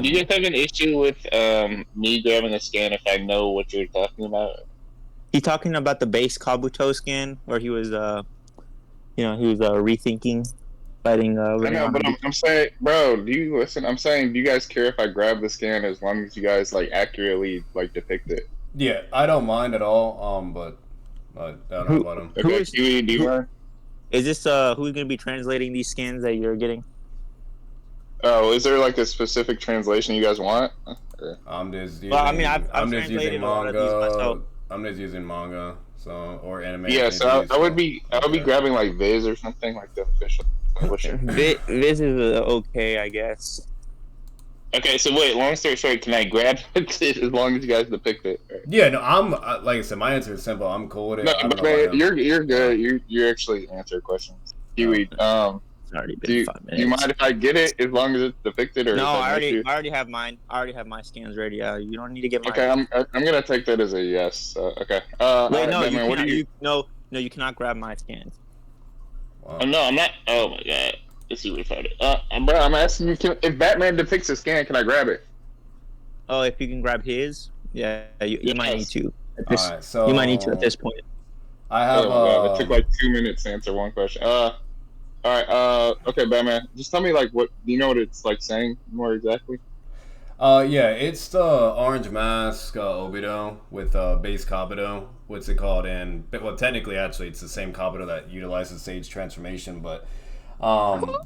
Do you guys have an issue with me grabbing a scan if I know what you're talking about? He's talking about the base Kabuto skin where he was rethinking fighting I know, but I'm saying, bro, do you listen? I'm saying, do you guys care if I grab the scan as long as you guys like accurately like depict it? Yeah, I don't mind at all. But I don't know about him. Okay, Kiwi, do you mind? Is this who's gonna be translating these skins that you're getting? Oh, is there like a specific translation you guys want? I'm just using. Well, I mean, I've just translated using a lot of these myself. I'm just using manga, so or anime. Yeah, so I would be grabbing like Viz or something like the official. Viz is okay, I guess. Okay, so wait. Long story short, can I grab it as long as you guys depict it? Right? Yeah, no, I'm like I said, my answer is simple. I'm cool with it. No, but man, you're good. You actually answer questions. Kiwi, It's already been 5 minutes. Do you mind if I get it as long as it's depicted? Or no, I already have mine. I already have my scans ready. You don't need to get mine. Okay, I'm gonna take that as a yes. Okay. Wait, no, Batman, you cannot grab my scans. Wow. Oh, no, I'm not. Oh my god, let's see what I bro, I'm asking you, if Batman depicts a scan, can I grab it? Oh, if you can grab his, yeah, you might need to. Alright, so you might need to at this point. I have. It took like 2 minutes to answer one question. All right. Okay, Batman. Just tell me, like, what do you know what it's like saying more exactly? Yeah, it's the orange mask Obito with base Kabuto. What's it called? And well, technically, actually, it's the same Kabuto that utilizes Sage transformation. But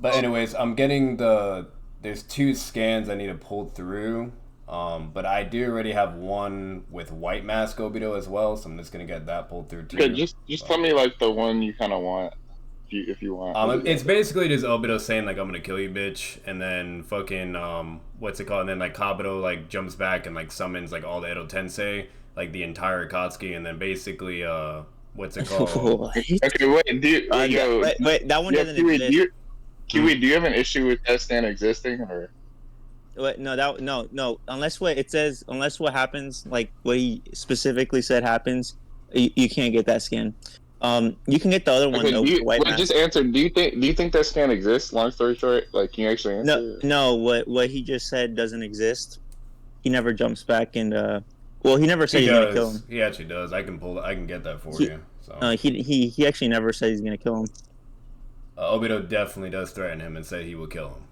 anyways, I'm getting there's 2 scans I need to pull through. But I do already have one with white mask Obito as well, so I'm just gonna get that pulled through too. Okay, just tell me like the one you kind of want. If you want. It's basically just Obito saying like I'm gonna kill you, bitch, and then fucking what's it called? And then like Kabuto like jumps back and like summons like all the Edo Tensei, like the entire Akatsuki, and then basically what's it called? Okay, wait, wait, that one doesn't exist. Kiwi, do you have an issue with that stand existing or? Wait, no. Unless what happens, like what he specifically said happens, you can't get that skin. You can get the other one though. Just answer. Do you think that scan exists? Long story short, like, can you actually answer? No. What he just said doesn't exist. He never jumps back and well, he never said he's gonna kill him. He actually does. I can get that for you. So. He actually never said he's gonna kill him. Obito definitely does threaten him and say he will kill him.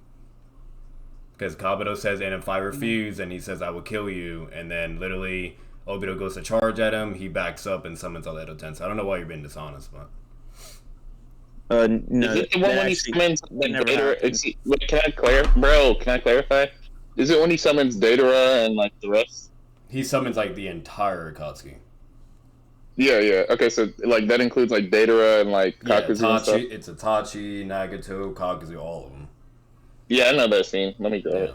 Because Kabuto says, and if I refuse, and he says I will kill you, and then literally Obito goes to charge at him, he backs up and summons all the Edo Tensei. I don't know why you're being dishonest, but... no, is it the one when he summons Datara? Wait, can I clarify? Is it when he summons Datara and like the rest? He summons like the entire Akatsuki. Yeah. Okay, so like that includes like Datara and like Kakuzu and stuff? It's Itachi, Nagato, Kakuzu, all of them. Yeah, I know that scene. Let me grab it.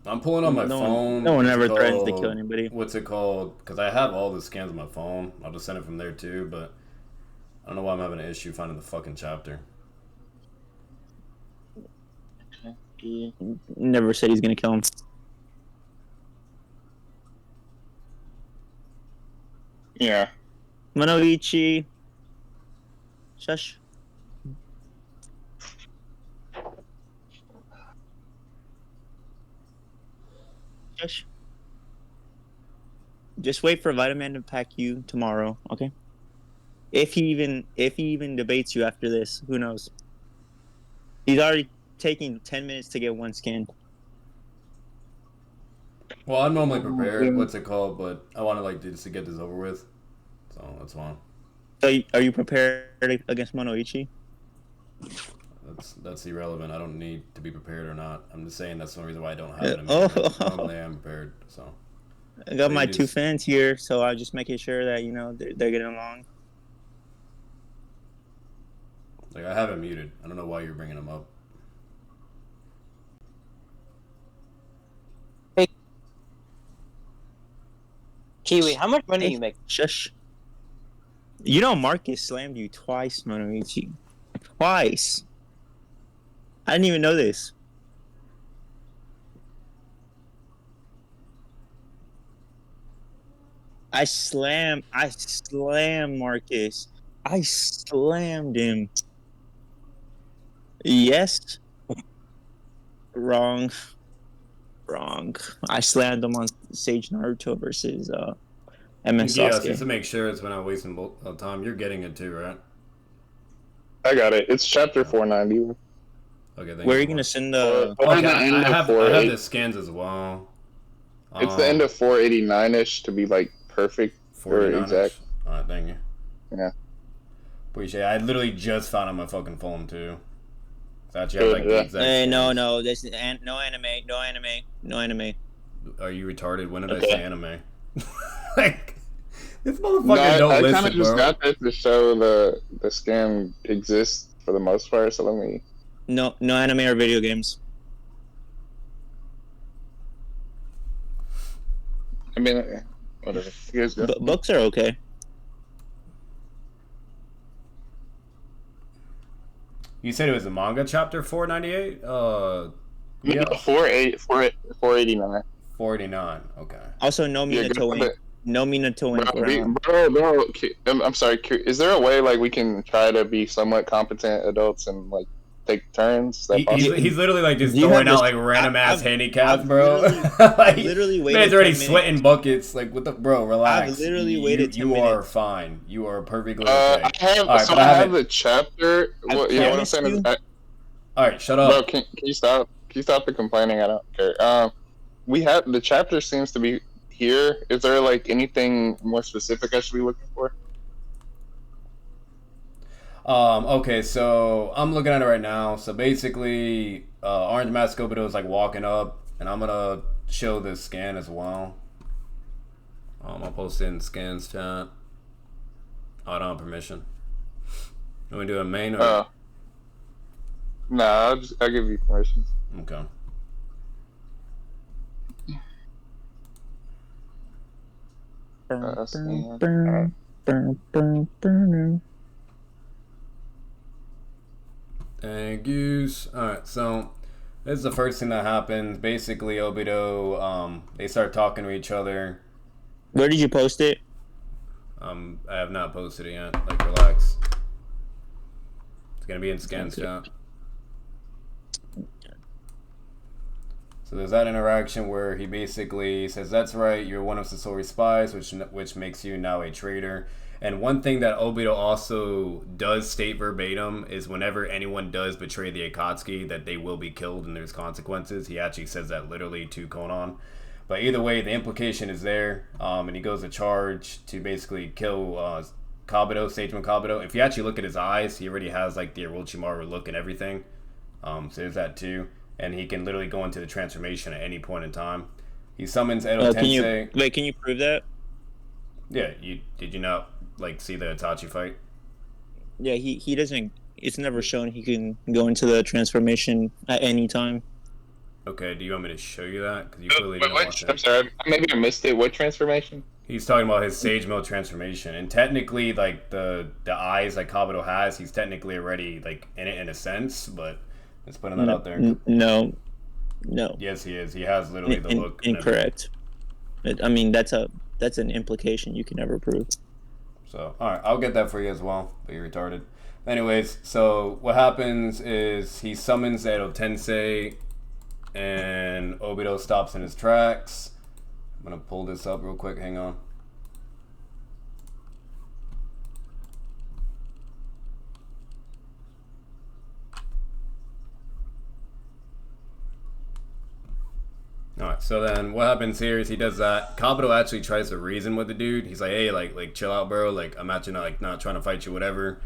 I'm pulling on my phone. No one ever threatens to kill anybody. What's it called? Because I have all the scans on my phone. I'll just send it from there too, but I don't know why I'm having an issue finding the fucking chapter. Never said he's gonna kill him. Yeah. Monoichi. Shush. Shush. Just wait for Vitamin to pack you tomorrow, okay? If he even debates you after this, who knows? He's already taking 10 minutes to get one scan. Well, I'm normally prepared. What's it called? But I want to like just to get this over with, so that's fine. So, are you prepared against Monoichi? That's irrelevant. I don't need to be prepared or not. I'm just saying that's the reason why I don't have it. Normally I'm prepared. So I got my 2 fans here, so I'm just making sure that they're getting along. Like I have it muted. I don't know why you're bringing them up. Hey, Kiwi, how much money do you make? Shush. You know Marcus slammed you twice, Monoichi. Twice. I didn't even know this. I slammed Marcus. I slammed him. Yes. Wrong. I slammed him on Sage Naruto versus MS Yeah, Sasuke. just to make sure it's not wasting time. You're getting it too, right? I got it. It's chapter 490. Okay, thank Where are you. you gonna send the? Or Okay, the end I of have the scans as well. It's the end of 489-ish to be like perfect or 49-ish. exact. Alright, thank you. Yeah. Appreciate it. I literally just found on my fucking phone too. So actually, I have like the exact. Hey, no, scans. no, this no anime. Are you retarded? When did I Okay. say anime? Like, this motherfucker No, don't I listen, kind of just bro. got that to show the scam exists for the most part. So let me. No anime or video games. I mean, whatever. You guys go. Books are okay. You said it was a manga chapter 498? Yeah. 489. 489. Okay. Also, no Yeah, Minato but- Ink. No Minato Ink around. Bro, I'm sorry. Is there a way like we can try to be somewhat competent adults and like take turns? Is that possible? He's literally like just Do you throwing have out this- like random ass handicaps, I've bro. I've literally waited Man's already 10 minutes. sweating buckets. Like, what the bro? Relax. I've literally waited 10 You are minutes. fine. You are perfectly okay. I have. All right, So but I have haven't- the chapter. I What I'm promised saying is, you. All right, shut up. bro, can you stop? Can you stop the complaining? I don't care. We have the chapter seems to be here. Is there like anything more specific I should be looking for? Okay, so I'm looking at it right now. So basically, Orange Mask Obito is like walking up, and I'm gonna show the scan as well. I'll post it in scans chat. I don't have permission. You want to do a main or? Nah, I'll give you permission. Okay. Thank yous. Alright, so this is the first thing that happens. Basically, Obito, they start talking to each other. Where did you post it? I have not posted it yet. Like, relax. It's gonna be in scans chat. So there's that interaction where he basically says, "That's right, you're one of Sasori's spies, which makes you now a traitor." And one thing that Obito also does state verbatim is whenever anyone does betray the Akatsuki, that they will be killed and there's consequences. He actually says that literally to Konan. But either way, the implication is there, and he goes to charge to basically kill Kabuto, Sageman Kabuto. If you actually look at his eyes, he already has like the Orochimaru look and everything. So there's that too. And he can literally go into the transformation at any point in time. He summons Edo Tensei. Can you prove that? Yeah, did you not like see the Itachi fight? Yeah, he doesn't. It's never shown he can go into the transformation at any time. Okay, do you want me to show you that? Because you clearly didn't watch I'm it. sorry, maybe I missed it. What transformation? He's talking about his Sage Mode transformation, and technically, like the eyes like Kabuto has, he's technically already like in it in a sense, but let's put that out there. No. Yes, he is. He has literally the look. and Incorrect. I mean, that's an implication you can never prove. So, all right, I'll get that for you as well. But you're retarded. Anyways, so what happens is he summons Edo Tensei, and Obito stops in his tracks. I'm gonna pull this up real quick. Hang on. Alright, so then what happens here is he does that. Kabuto actually tries to reason with the dude. He's like, hey, like chill out, bro. Like, I'm actually not trying to fight you, whatever.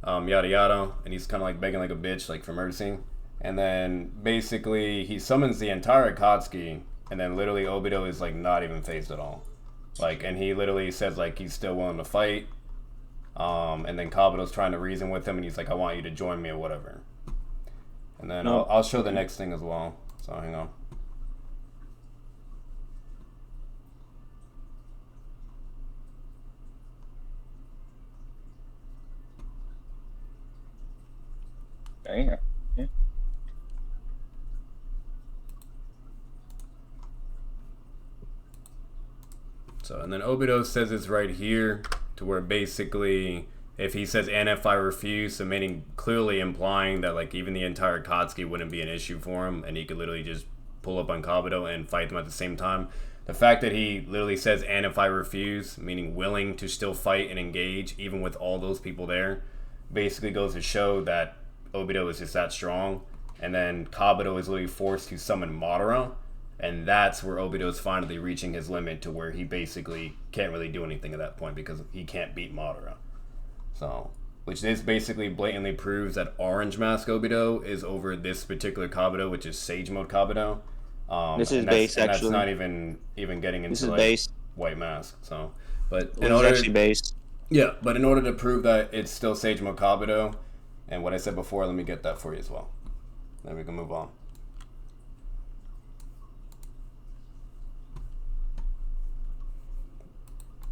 Yada yada. And he's kind of like begging like a bitch, like for mercy. And then basically he summons the entire Akatsuki, and then literally Obito is like not even phased at all. Like, and he literally says like he's still willing to fight. And then Kabuto's trying to reason with him, and he's like, I want you to join me or whatever. And then I'll show the next thing as well. So hang on. Damn. Yeah. So, and then Obito says it's right here to where basically if he says and if I refuse, so meaning clearly implying that like even the entire Akatsuki wouldn't be an issue for him, and he could literally just pull up on Kabuto and fight them at the same time. The fact that he literally says and if I refuse, meaning willing to still fight and engage even with all those people there, basically goes to show that Obito is just that strong. And then Kabuto is literally forced to summon Madara, and that's where Obito is finally reaching his limit to where he basically can't really do anything at that point because he can't beat Madara. So, which this basically blatantly proves that Orange Mask Obito is over this particular Kabuto, which is Sage Mode Kabuto. This is base, and actually. that's not even getting into This is like base. White Mask. So, but This is actually base. yeah, but in order to prove that it's still Sage Mode Kabuto, and what I said before, let me get that for you as well. Then we can move on.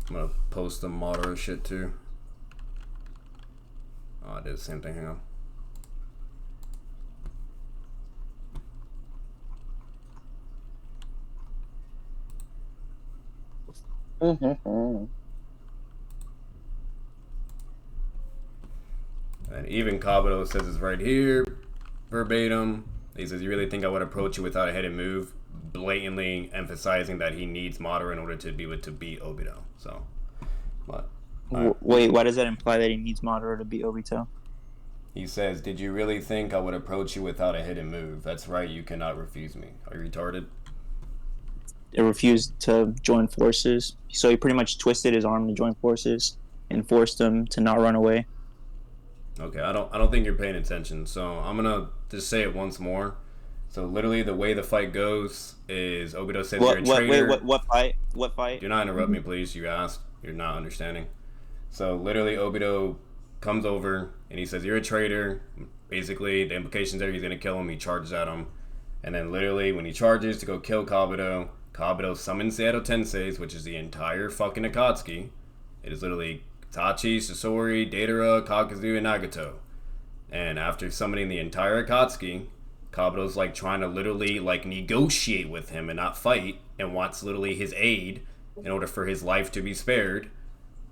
I'm gonna post the Madara shit too. Oh, I did the same thing. Hang on. And even Kabuto says it's right here, verbatim. He says, "You really think I would approach you without a hidden move?" Blatantly emphasizing that he needs Madara in order to be able to beat Obito. So, but Wait, why does that imply that he needs Madara to beat Obito? he says, "Did you really think I would approach you without a hidden move? That's right, you cannot refuse me. Are you retarded?" It refused to join forces, so he pretty much twisted his arm to join forces and forced him to not run away. Okay, I don't think you're paying attention. So I'm gonna just say it once more. So literally, the way the fight goes is Obito says you're a traitor. What fight? What fight? Do not interrupt me, please. You asked. You're not understanding. So literally, Obito comes over and he says, "You're a traitor." Basically, the implications there, he's gonna kill him. He charges at him, and then literally, when he charges to go kill Kabuto, Kabuto summons the Edo Tenseis, which is the entire fucking Akatsuki. It is literally Itachi, Sasori, Deidara, Kakuzu, and Nagato. And after summoning the entire Akatsuki, Kabuto's like trying to literally like negotiate with him and not fight, and wants literally his aid in order for his life to be spared.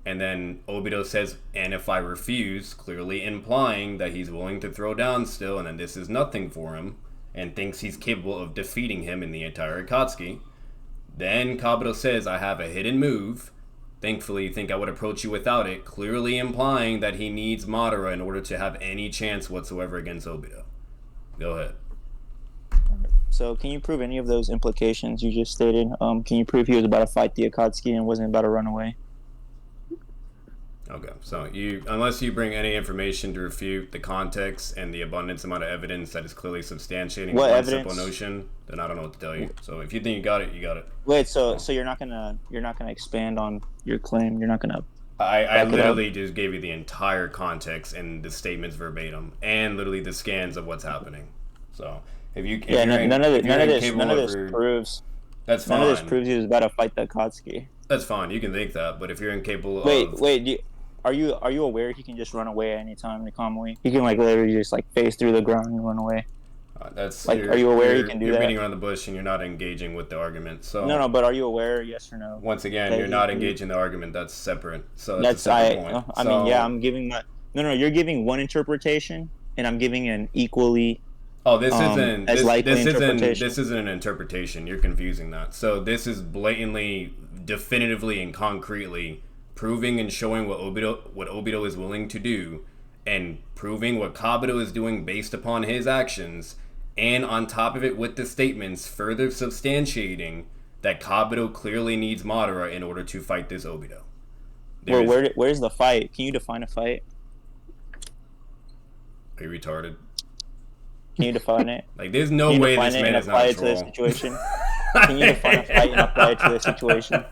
And then Obito says, "And if I refuse," clearly implying that he's willing to throw down still, and then this is nothing for him, and thinks he's capable of defeating him in the entire Akatsuki. Then Kabuto says, "I have a hidden move. Thankfully, you think I would approach you without it," clearly implying that he needs Madara in order to have any chance whatsoever against Obito. Go ahead. So, can you prove any of those implications you just stated? Can you prove he was about to fight the Akatsuki and wasn't about to run away? Okay, so unless you bring any information to refute the context and the abundance amount of evidence that is clearly substantiating one simple notion, then I don't know what to tell you. So if you think you got it, you got it. Wait, so you're not gonna expand on your claim? You're not gonna? I literally just gave you the entire context and the statements verbatim, and literally the scans of what's happening. So none of this proves. That's fine. None of this proves he was about to fight the Akatsuki. That's fine. You can think that, but if you're incapable Wait. Are you aware he can just run away at any time in Kamui? He can like literally just like phase through the ground and run away. That's like, are you aware he can do that? You're beating around the bush and you're not engaging with the argument. So no, but are you aware? Yes or no? Once again, you're not engaging the argument. That's separate. So that's a separate point. I mean, yeah, I'm giving my no. You're giving one interpretation, and I'm giving an equally. Oh, this isn't an interpretation. You're confusing that. So this is blatantly, definitively, and concretely proving and showing what Obito is willing to do, and proving what Kabuto is doing based upon his actions, and on top of it with the statements further substantiating that Kabuto clearly needs Madara in order to fight this Obito. Where's the fight? Can you define a fight? Are you retarded? Can you define it? Like, there's no way this man is not a troll. Can you define a fight and apply it to the situation?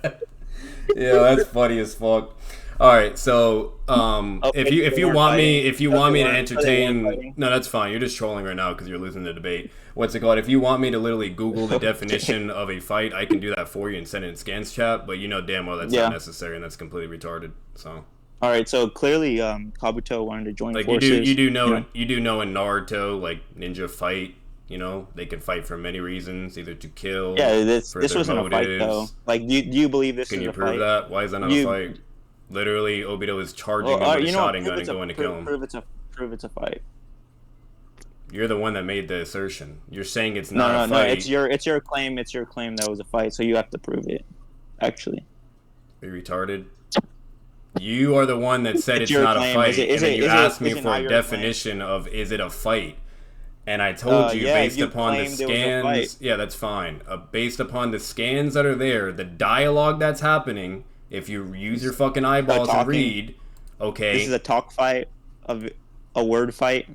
Yeah, that's funny as fuck. All right, so if you want me to entertain, no, that's fine. You're just trolling right now because you're losing the debate. What's it called? If you want me to literally Google the definition of a fight, I can do that for you and send it in scans chat. But you know damn well that's not necessary and that's completely retarded. So. All right, so clearly Kabuto wanted to join forces. You do know in Naruto, like ninja fight. You know, they can fight for many reasons, either to kill. Yeah, this wasn't a fight though. Like, do you believe this? Can you prove that? Why is that not a fight? Literally, Obito is charging him with a shotgun gun and going to kill him. Prove it's a fight. You're the one that made the assertion. You're saying it's not a fight. No, it's your claim. It's your claim that was a fight, so you have to prove it. Actually. Are you retarded? You are the one that said it's not a fight, and then you asked me for a definition of is it a fight, and I told you based upon the scans. Yeah, that's fine. Based upon the scans that are there, the dialogue that's happening. If you use your fucking eyeballs and read, okay. This is a talk fight, of a word fight.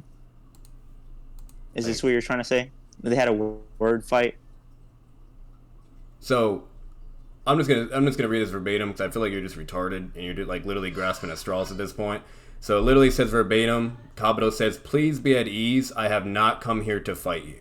Is this what you're trying to say? They had a word fight. So, I'm just gonna read this verbatim because I feel like you're just retarded and you're like literally grasping at straws at this point. So it literally says verbatim. Kabuto says, "Please be at ease. I have not come here to fight you."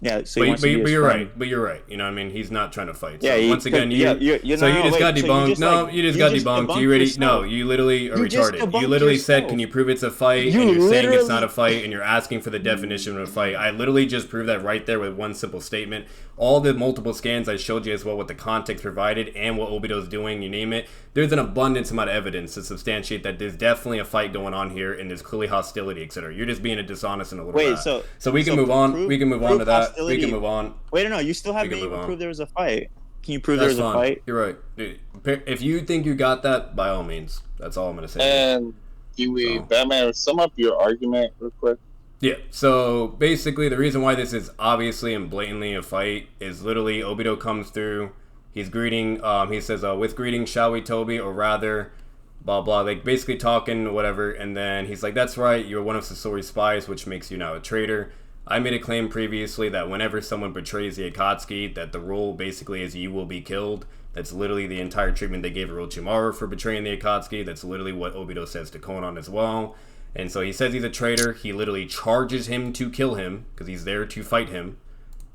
Yeah, so but you're right. But you're right. You know what I mean? He's not trying to fight. So yeah. Once again, you just got debunked. You just got debunked. You already no. You literally are retarded. You literally said, "Can you prove it's a fight?" And you're saying it's not a fight, and you're asking for the definition of a fight. I literally just proved that right there with one simple statement. All the multiple scans I showed you as well with the context provided and what Obito's doing, you name it. There's an abundance amount of evidence to substantiate that there's definitely a fight going on here and there's clearly hostility, etc. You're just being a dishonest and a little rat. So we can move on. We can move on to that. We can move on. Wait, no, you still haven't even proved there was a fight. Can you prove there was a fight? You're right. Dude, if you think you got that, by all means. That's all I'm going to say. And Kiwi, Batman, sum up your argument real quick. Yeah, so basically the reason why this is obviously and blatantly a fight is literally Obito comes through, he's greeting, he says, with greetings, shall we, Toby, or rather, blah, blah, like basically talking, whatever, and then he's like, that's right, you're one of Sasori's spies, which makes you now a traitor. I made a claim previously that whenever someone betrays the Akatsuki, that the rule basically is you will be killed. That's literally the entire treatment they gave Orochimaru for betraying the Akatsuki. That's literally what Obito says to Konan as well. And so he says he's a traitor. He literally charges him to kill him because he's there to fight him.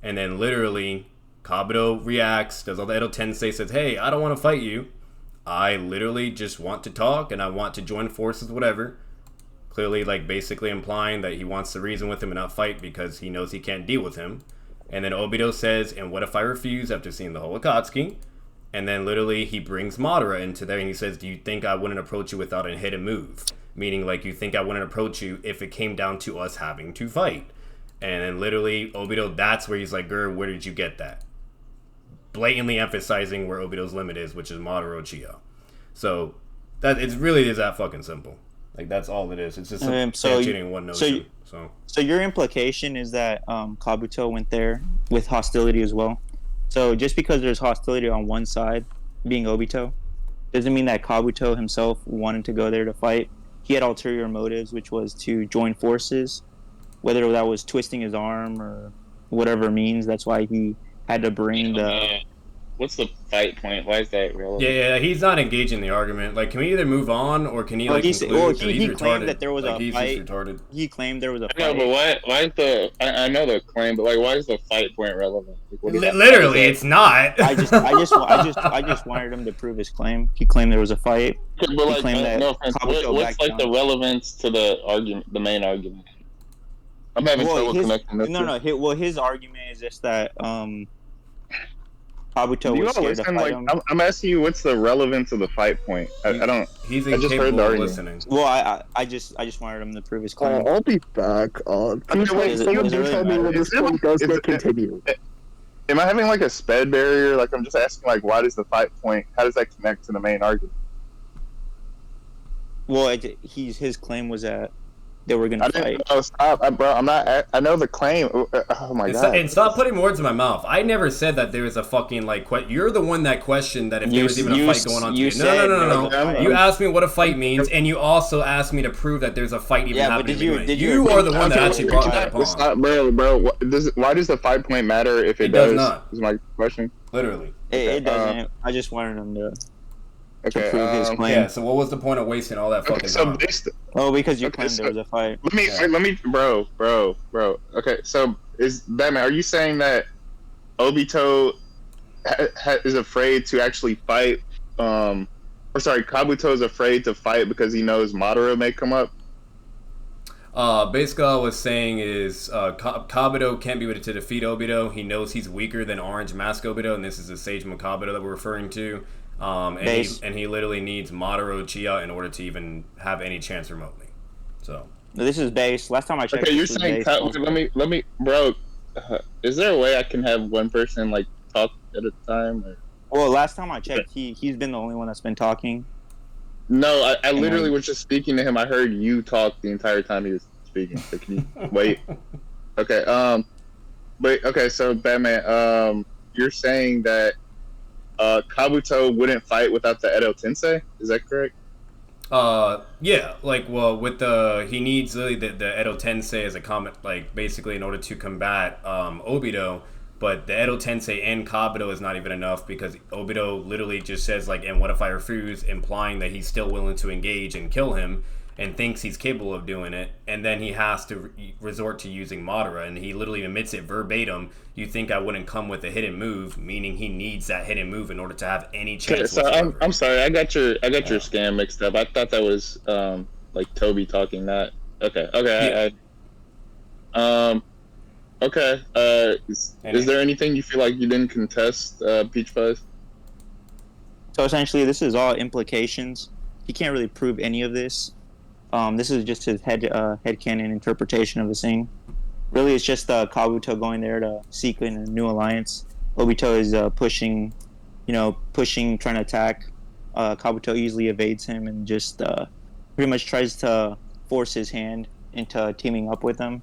And then literally Kabuto reacts, does all the Edo Tensei, says, hey, I don't want to fight you. I literally just want to talk and I want to join forces, whatever. Clearly, like, basically implying that he wants to reason with him and not fight because he knows he can't deal with him. And then Obito says, and what if I refuse after seeing the whole Akatsuki? And then literally he brings Madara into there and he says, do you think I wouldn't approach you without a hidden move? Meaning, like, you think I wouldn't approach you if it came down to us having to fight. And then literally, Obito, that's where he's like, Gur, where did you get that? Blatantly emphasizing where Obito's limit is, which is Madara Uchiha. So, that it's really is that fucking simple. Like, that's all it is. It's just substantiating one notion. So your implication is that Kabuto went there with hostility as well? So just because there's hostility on one side, being Obito, doesn't mean that Kabuto himself wanted to go there to fight. He had ulterior motives, which was to join forces, whether that was twisting his arm or whatever means. That's why he had to bring the... What's the fight point? Why is that relevant? Yeah, he's not engaging the argument. Like, can we either move on or can he conclude? He claimed that there was a fight. He claimed there was a fight. I know, but why is the... I know the claim, but like, why is the fight point relevant? Like, literally, it's not. I just wanted him to prove his claim. He claimed there was a fight. But like, what's like the relevance to the argument, the main argument? I'm having trouble connecting this. No. His argument is just that Kabuto was scared to fight him. I'm asking you, what's the relevance of the fight point? I don't. He's incapable of listening. Well, I just wanted him to prove his claim. I'll be back. You tell me when this point does get continued. Am I having like a sped barrier? Like, I'm just asking, like, why does the fight point? How does that connect to the main argument? Well, his claim was that they were gonna fight. Stop, bro. I'm not. I know the claim. Oh my god! And stop putting words in my mouth. I never said that there was a fucking like. You're the one that questioned that if there was even a fight going on. No. You asked me what a fight means, and you also asked me to prove that there's a fight even happening. You are the one that actually brought that upon. Stop, bro. Why does the fight point matter if it does? Does not. Is my question. Literally. It doesn't. I just wanted him to. Okay. Prove his claim. Yeah. So what was the point of wasting all that fucking time? Because you claimed there was a fight. Let me, bro. Okay. So Batman, are you saying that Obito is afraid to actually fight? Kabuto is afraid to fight because he knows Madara may come up. Basically, all I was saying is Kabuto can't be able to defeat Obito. He knows he's weaker than Orange Mask Obito, and this is the Sage Kabuto that we're referring to. And he literally needs Madara Uchiha in order to even have any chance remotely. So this is base. Last time I checked, Okay, you're this was saying base. let me, bro. Is there a way I can have one person like talk at a time? Or? Well, last time I checked, he's been the only one that's been talking. No, I literally was just speaking to him. I heard you talk the entire time he was speaking. So can you wait? Okay. But okay. So Batman. You're saying that Kabuto wouldn't fight without the Edo Tensei. Is that correct? Yeah, like, well, with he needs really the Edo Tensei as a comment, like, basically in order to combat, Obito, but the Edo Tensei and Kabuto is not even enough because Obito literally just says, like, and what if I refuse, implying that he's still willing to engage and kill him, and thinks he's capable of doing it, and then he has to resort to using Madara, and he literally admits it verbatim. You think I wouldn't come with a hidden move, meaning he needs that hidden move in order to have any chance. Okay, so I'm sorry, I got your scam mixed up. I thought that was like Toby talking. That okay. Yeah. Okay. Is there anything you feel like you didn't contest, Peach Fuzz? So essentially, this is all implications. He can't really prove any of this. This is just his headcanon interpretation of the scene. Really, it's just Kabuto going there to seek a new alliance. Obito is pushing, trying to attack. Kabuto easily evades him and just pretty much tries to force his hand into teaming up with him.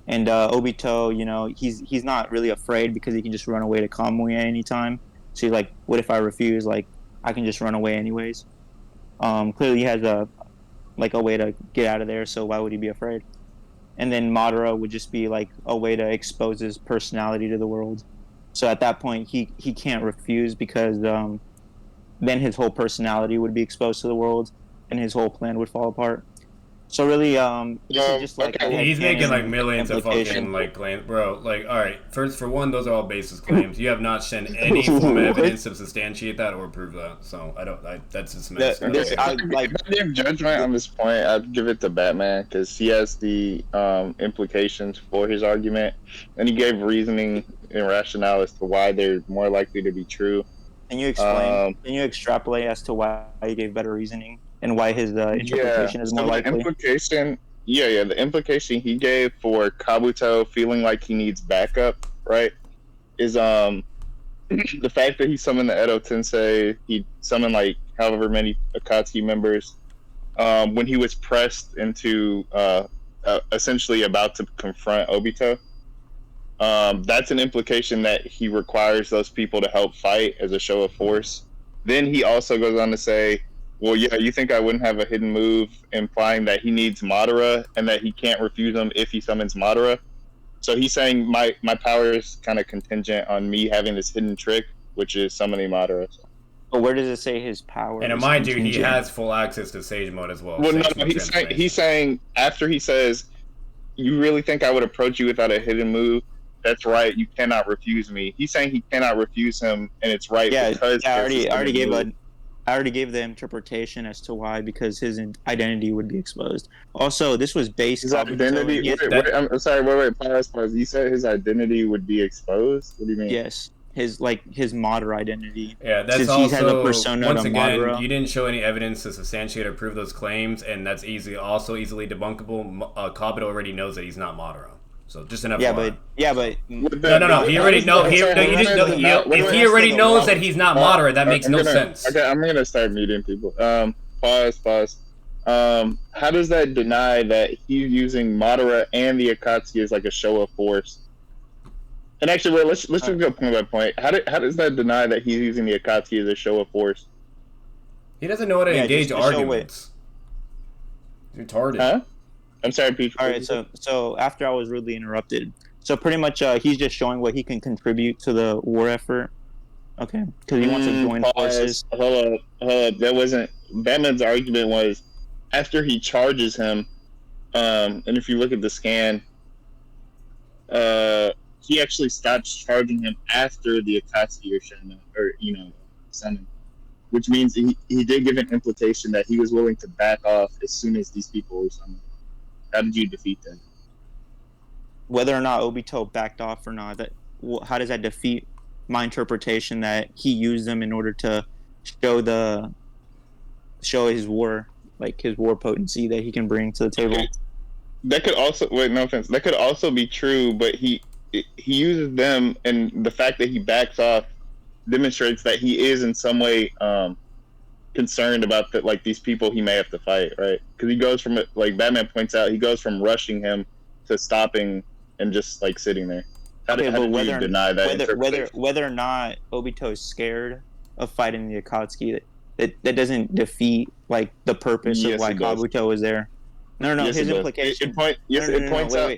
And Obito, he's not really afraid because he can just run away to Kamui at any time. So he's like, what if I refuse? Like, I can just run away anyways. Clearly he has a way to get out of there, so why would he be afraid? And then Madara would just be like a way to expose his personality to the world. So at that point, he can't refuse because then his whole personality would be exposed to the world, and his whole plan would fall apart. So really, this is just like he's making like millions of fucking like claims, bro. Like, all right, first for one, those are all baseless claims. You have not shown any form of evidence to substantiate that or prove that. So that's just mess. Judgment on this point, I'd give it to Batman because he has the implications for his argument, and he gave reasoning and rationale as to why they're more likely to be true. Can you explain? Can you extrapolate as to why he gave better reasoning? And why his interpretation is more likely? The implication he gave for Kabuto feeling like he needs backup, right, is the fact that he summoned the Edo Tensei, he summoned like however many Akatsuki members, when he was pressed into essentially about to confront Obito. That's an implication that he requires those people to help fight as a show of force. Then he also goes on to say, well, yeah, you think I wouldn't have a hidden move, implying that he needs Madara and that he can't refuse him if he summons Madara. So he's saying my power is kind of contingent on me having this hidden trick, which is summoning Madara. But where does it say his power? And mind you, he has full access to Sage Mode as well. Well, no, he's saying after he says, you really think I would approach you without a hidden move? That's right. You cannot refuse me. He's saying he cannot refuse him, and it's right because I already gave the interpretation as to why, because his identity would be exposed. Also, this was based his identity. I'm sorry. Wait. Pause. You said his identity would be exposed. What do you mean? Yes, his Madara identity. Yeah, that's also he has a persona once again. Madara. You didn't show any evidence to substantiate or prove those claims, and that's easily debunkable. Kabuto already knows that he's not Madara. So just an FYI. No. He already knows. If he already knows that he's not Madara, that makes no sense. Okay, I'm gonna start muting people. Pause. How does that deny that he's using Madara and the Akatsuki as like a show of force? And actually, wait, let's just go point by point. How does that deny that he's using the Akatsuki as a show of force? He doesn't know how to engage arguments. He's retarded. Huh? I'm sorry, Pete. All right, so after I was rudely interrupted, so pretty much he's just showing what he can contribute to the war effort. Okay, because he wants to join forces. Hold up. That wasn't Batman's argument. Was after he charges him, and if you look at the scan, he actually stops charging him after the Akatsuki are summoned, which means he did give an implication that he was willing to back off as soon as these people were summoned. How did you defeat that? Whether or not Obito backed off or not, how does that defeat my interpretation that he used them in order to show his war potency that he can bring to the table. That could also no offense. That could also be true, but he uses them, and the fact that he backs off demonstrates that he is in some way concerned about these people he may have to fight, right? Because he goes from, like Batman points out, he goes from rushing him to stopping and just like sitting there. How do you deny that? Whether or not Obito is scared of fighting the Akatsuki, that doesn't defeat like the purpose of why Kabuto was there. No, yes, his implication. It points out.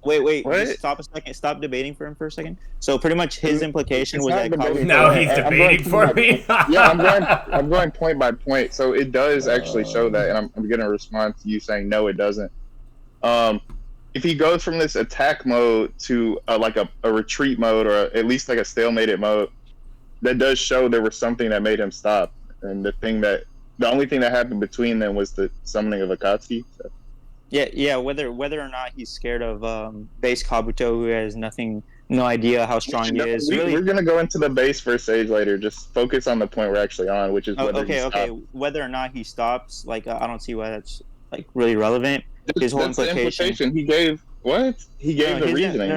Wait. Stop a second. Stop debating for him for a second. So pretty much his implication was that Kabuto. Now he's debating for me. Yeah, I'm going point by point. So it does actually show that, and I'm going to respond to you saying no, it doesn't. If he goes from this attack mode to like a retreat mode, or at least like a stalemated mode, that does show there was something that made him stop, and the only thing that happened between them was the summoning of Akatsuki. So. Yeah. Whether or not he's scared of base Kabuto, who has no idea how strong he is. We're gonna go into the base first stage later. Just focus on the point we're actually on, which is whether he stopped. Whether or not he stops, like I don't see why that's like really relevant. His whole implication. He gave what? He gave the reasoning.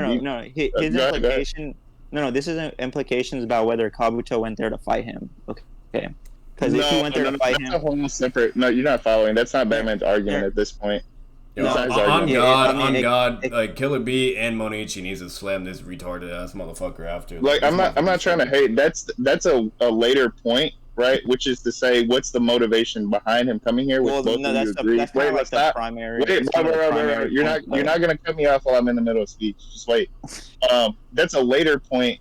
His implication. No. This isn't implications about whether Kabuto went there to fight him. Okay. Because if he went there to fight him, a whole separate. No, you're not following. That's not Batman's argument at this point. On God, like Killer B and Monichi needs to slam this retarded ass motherfucker after. Like I'm not trying to hate. That's a later point, right? Which is to say, what's the motivation behind him coming here? Which both of you agree. That's kind of like the primary. Wait, bro. You're not gonna cut me off while I'm in the middle of speech. Just wait. That's a later point.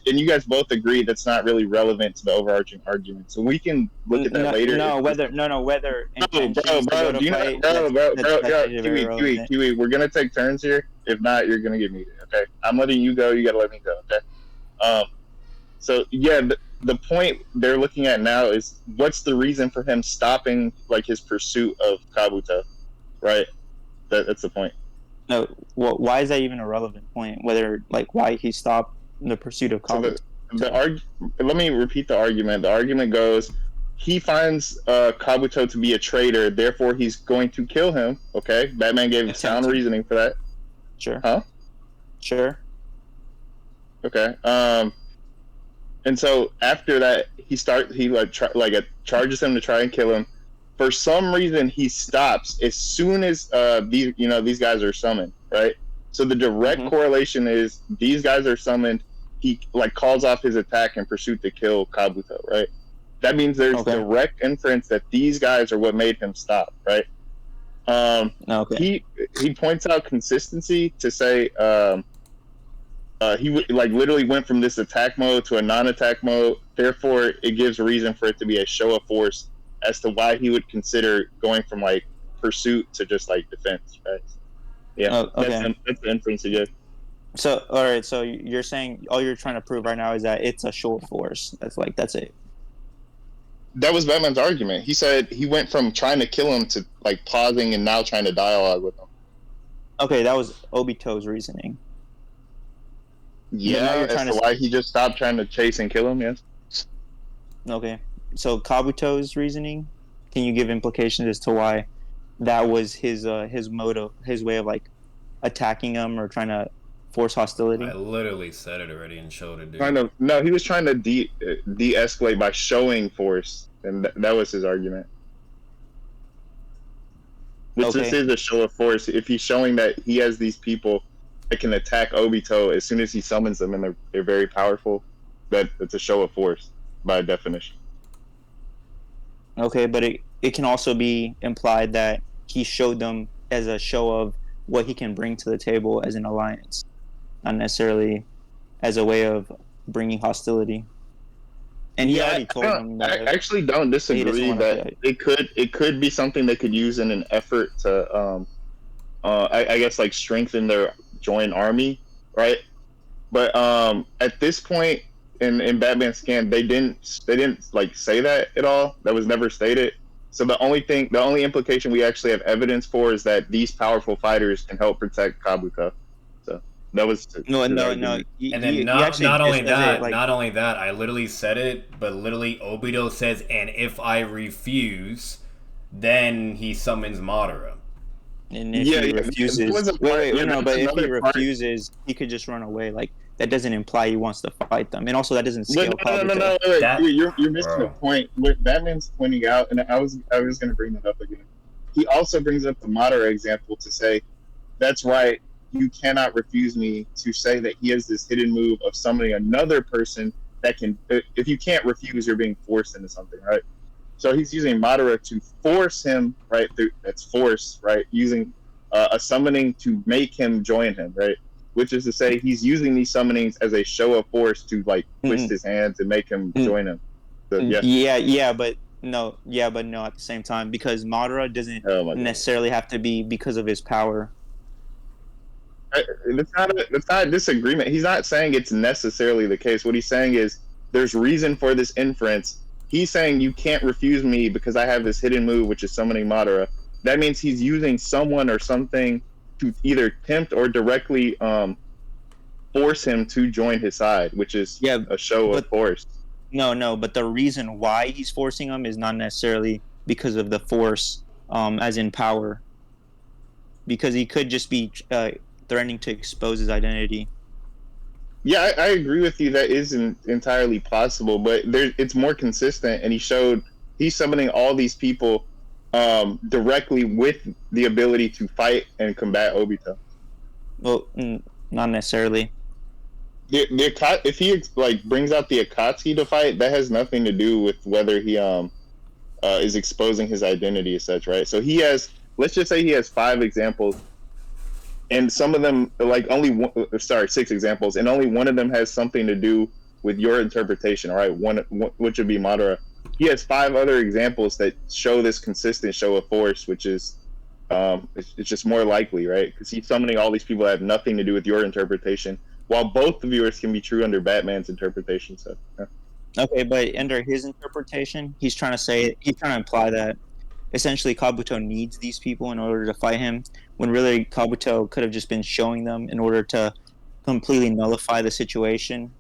And you guys both agree that's not really relevant to the overarching argument, so we can look at that later. Whether. Kiwi, we're gonna take turns here. If not, you're gonna get muted. Okay, I'm letting you go. You gotta let me go. Okay. So yeah, the point they're looking at now is what's the reason for him stopping like his pursuit of Kabuto, right? That's the point. No, why is that even a relevant point? Whether like why he stopped the pursuit of Kabuto. Let me repeat the argument. The argument goes, he finds Kabuto to be a traitor, therefore he's going to kill him. Okay, Batman gave sound reasoning for that. Sure. Huh? Sure. Okay. And so after that, he charges him to try and kill him. For some reason, he stops as soon as these guys are summoned, right? So the direct correlation is these guys are summoned. He calls off his attack in pursuit to kill Kabuto, right? That means there's direct inference that these guys are what made him stop, right? He points out consistency to say he literally went from this attack mode to a non-attack mode. Therefore, it gives reason for it to be a show of force as to why he would consider going from pursuit to just defense, right? Yeah, that's the inference you give. So, all right. So you're saying all you're trying to prove right now is that it's a show of force. That's it. That was Batman's argument. He said he went from trying to kill him to pausing and now trying to dialogue with him. Okay, that was Obito's reasoning. Yeah, as to why he just stopped trying to chase and kill him. Yes. Okay, so Kabuto's reasoning. Can you give implications as to why that was his motive, his way of attacking him or trying to force hostility? I literally said it already and showed it, dude. Kind of. No, he was trying to de-escalate by showing force, and that was his argument. This is a show of force. If he's showing that he has these people that can attack Obito as soon as he summons them, and they're very powerful, it's a show of force by definition. Okay, but it can also be implied that he showed them as a show of what he can bring to the table as an alliance, not necessarily as a way of bringing hostility. And he already told them that. I actually don't disagree that it could be something they could use in an effort to, I guess, strengthen their joint army, right? But at this point in Batman's scan, they didn't say that at all. That was never stated. So the only implication we actually have evidence for is that these powerful fighters can help protect Kabuto. So That was No. And then He not actually not only just says that, it, like, not only that, I literally said it, but literally Obito says, and if I refuse, then he summons Madara. and if he refuses, that was a part- wait, yeah, no, that's but if he another part. refuses, he could just run away. Like, that doesn't imply he wants to fight them, and also that doesn't scale No, Kabuto. wait, That- you're missing bro. the point. What Batman's pointing out, and I was going to bring that up again. He also brings up the Madara example to say, that's right, you cannot refuse me to say that he has this hidden move of summoning another person that can. If you can't refuse, you're being forced into something, right? So he's using Madara to force him, right? That's force, right? Using a summoning to make him join him, right? Which is to say, he's using these summonings as a show of force to like twist his hands and make him join him. So, But no. At the same time, because Madara doesn't necessarily have to be because of his power. It's not a disagreement. He's not saying it's necessarily the case. What he's saying is there's reason for this inference. He's saying you can't refuse me because I have this hidden move, which is summoning Madara. That means he's using someone or something to either tempt or directly force him to join his side, which is a show of force. No, but the reason why he's forcing him is not necessarily because of the force, as in power. Because he could just be threatening to expose his identity. Yeah, I agree with you. That isn't entirely possible, but it's more consistent. And he's summoning all these people directly with the ability to fight and combat Obito. Well, not necessarily. If he like brings out the Akatsuki to fight, that has nothing to do with whether he is exposing his identity as such, right? So he has, let's just say he has 5 examples. And some of them, like 6 examples, and only one of them has something to do with your interpretation, all right? One which would be Madara. He has 5 other examples that show this consistent show of force, which is, it's just more likely, right? Because he's summoning all these people that have nothing to do with your interpretation, while both of yours can be true under Batman's interpretation. So, yeah. Okay, but under his interpretation, he's trying to imply that essentially Kabuto needs these people in order to fight him, when really Kabuto could have just been showing them in order to completely nullify the situation.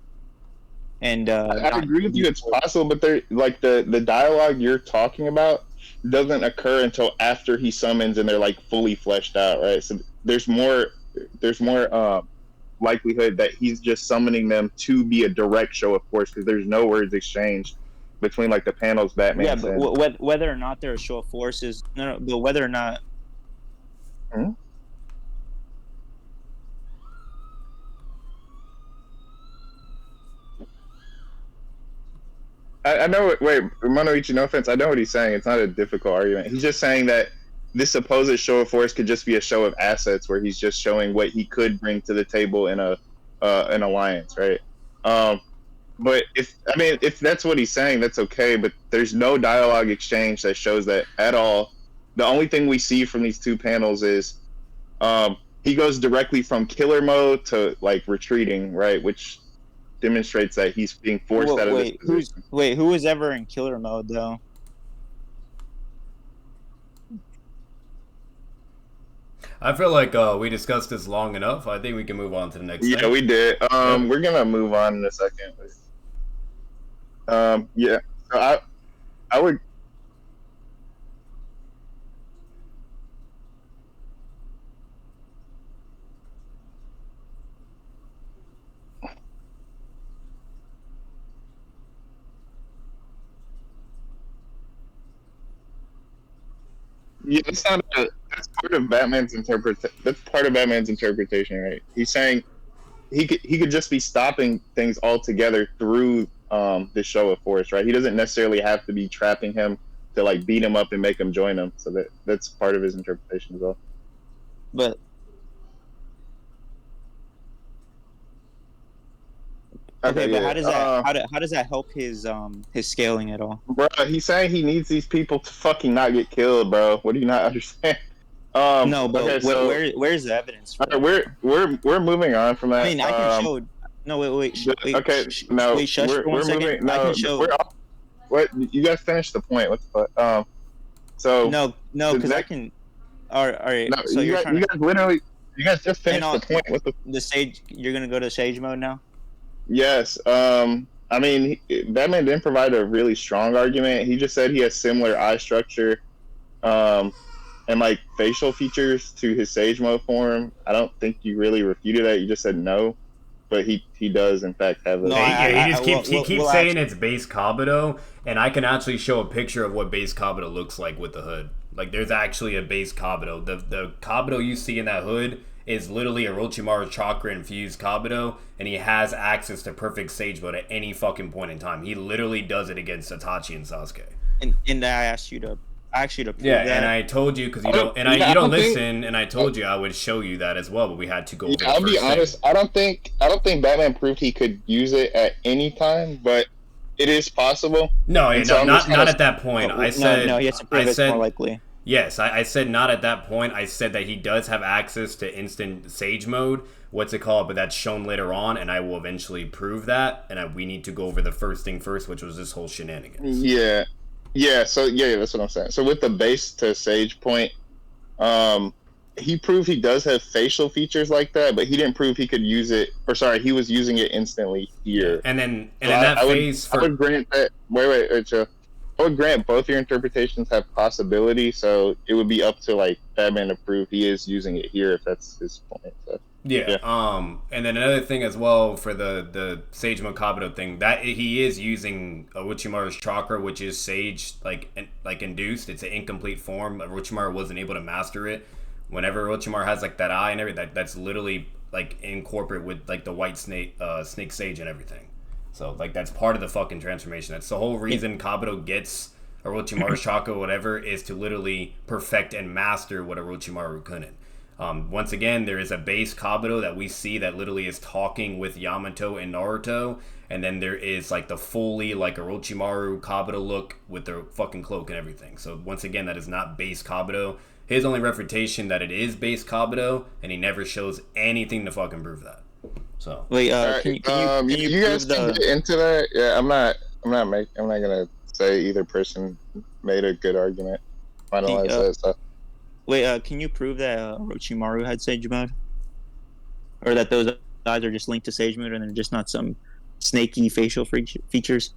And I agree with you, it's possible, but the dialogue you're talking about doesn't occur until after he summons and they're like fully fleshed out, right? So there's more likelihood that he's just summoning them to be a direct show of force, because there's no words exchanged between like the panels Batman. Yeah, but whether or not they're a show of force is but whether or not. I know. Wait, Monoichi, no offense. I know what he's saying. It's not a difficult argument. He's just saying that this supposed show of force could just be a show of assets, where he's just showing what he could bring to the table in an alliance, right? But if that's what he's saying, that's okay. But there's no dialogue exchange that shows that at all. The only thing we see from these 2 panels is he goes directly from killer mode to like retreating, right? Which demonstrates that he's being forced out of this position. Who was ever in killer mode though? I feel like we discussed this long enough. I think we can move on to the next thing. Yeah, we did. We're gonna move on in a second. Yeah. So I would. Yeah, that's part of Batman's interpretation, right? He's saying he could just be stopping things altogether through this show of force, right? He doesn't necessarily have to be trapping him to like beat him up and make him join him. So that's part of his interpretation as well. But okay, but how does that help his scaling at all? Bro, he's saying he needs these people to fucking not get killed, bro. What do you not understand? No, but okay, where's the evidence? All right, we're moving on from that. I mean, I can show. No, wait. Okay, no, wait, shush we're for 1 second. moving. No, I can show. What? You guys finished the point. What the fuck? So no, because I can. All right. No, so you guys literally. You guys just finished And the point with the sage. You're gonna go to sage mode now. Yes. I mean, Batman didn't provide a really strong argument. He just said he has similar eye structure, and like facial features to his Sage Mode form. I don't think you really refuted that. You just said no, but he does in fact have a. No, He keeps saying it's base Kabuto, and I can actually show a picture of what base Kabuto looks like with the hood. Like, there's actually a base Kabuto. The Kabuto you see in that hood is literally Orochimaru's chakra infused Kabuto, and he has access to perfect Sage Mode at any fucking point in time. He literally does it against Itachi and Sasuke. And I asked you to prove that. And I told you because you don't, and you don't listen. And I told you I would show you that as well, but we had to go. Yeah, I'll be honest. I don't think Batman proved he could use it at any time, but it is possible. No, not at that point. I said no. He has to prove it's more likely. Yes, I said not at that point. I said that he does have access to instant Sage Mode. What's it called? But that's shown later on, and I will eventually prove that. And we need to go over the first thing first, which was this whole shenanigans. Yeah. So that's what I'm saying. So with the base to Sage point, he proved he does have facial features like that, but he didn't prove he could use it. Or sorry, he was using it instantly here. And then in that phase, I would grant that. Wait, Joe. I would grant both your interpretations have possibility, so it would be up to like Batman to prove he is using it here if that's his point. So, yeah. And then another thing as well for the Sage Mode Kabuto thing, that he is using Orochimaru's chakra, which is Sage like induced. It's an incomplete form. Orochimaru wasn't able to master it. Whenever Orochimaru has like that eye and everything, that's literally like incorporate with like the white snake Sage and everything. So, like, that's part of the fucking transformation. That's the whole reason Kabuto gets Orochimaru's chakra, whatever, is to literally perfect and master what Orochimaru couldn't. Once again, there is a base Kabuto that we see that literally is talking with Yamato and Naruto. And then there is, like, the fully, like, Orochimaru Kabuto look with the fucking cloak and everything. So, once again, that is not base Kabuto. His only refutation that it is base Kabuto, and he never shows anything to fucking prove that. So wait, can you guys can get into that? Yeah, I'm not gonna say either person made a good argument. Finalize that stuff. Wait, can you prove that Orochimaru had Sage Mode, or that those eyes are just linked to Sage Mode and they're just not some snaky facial features?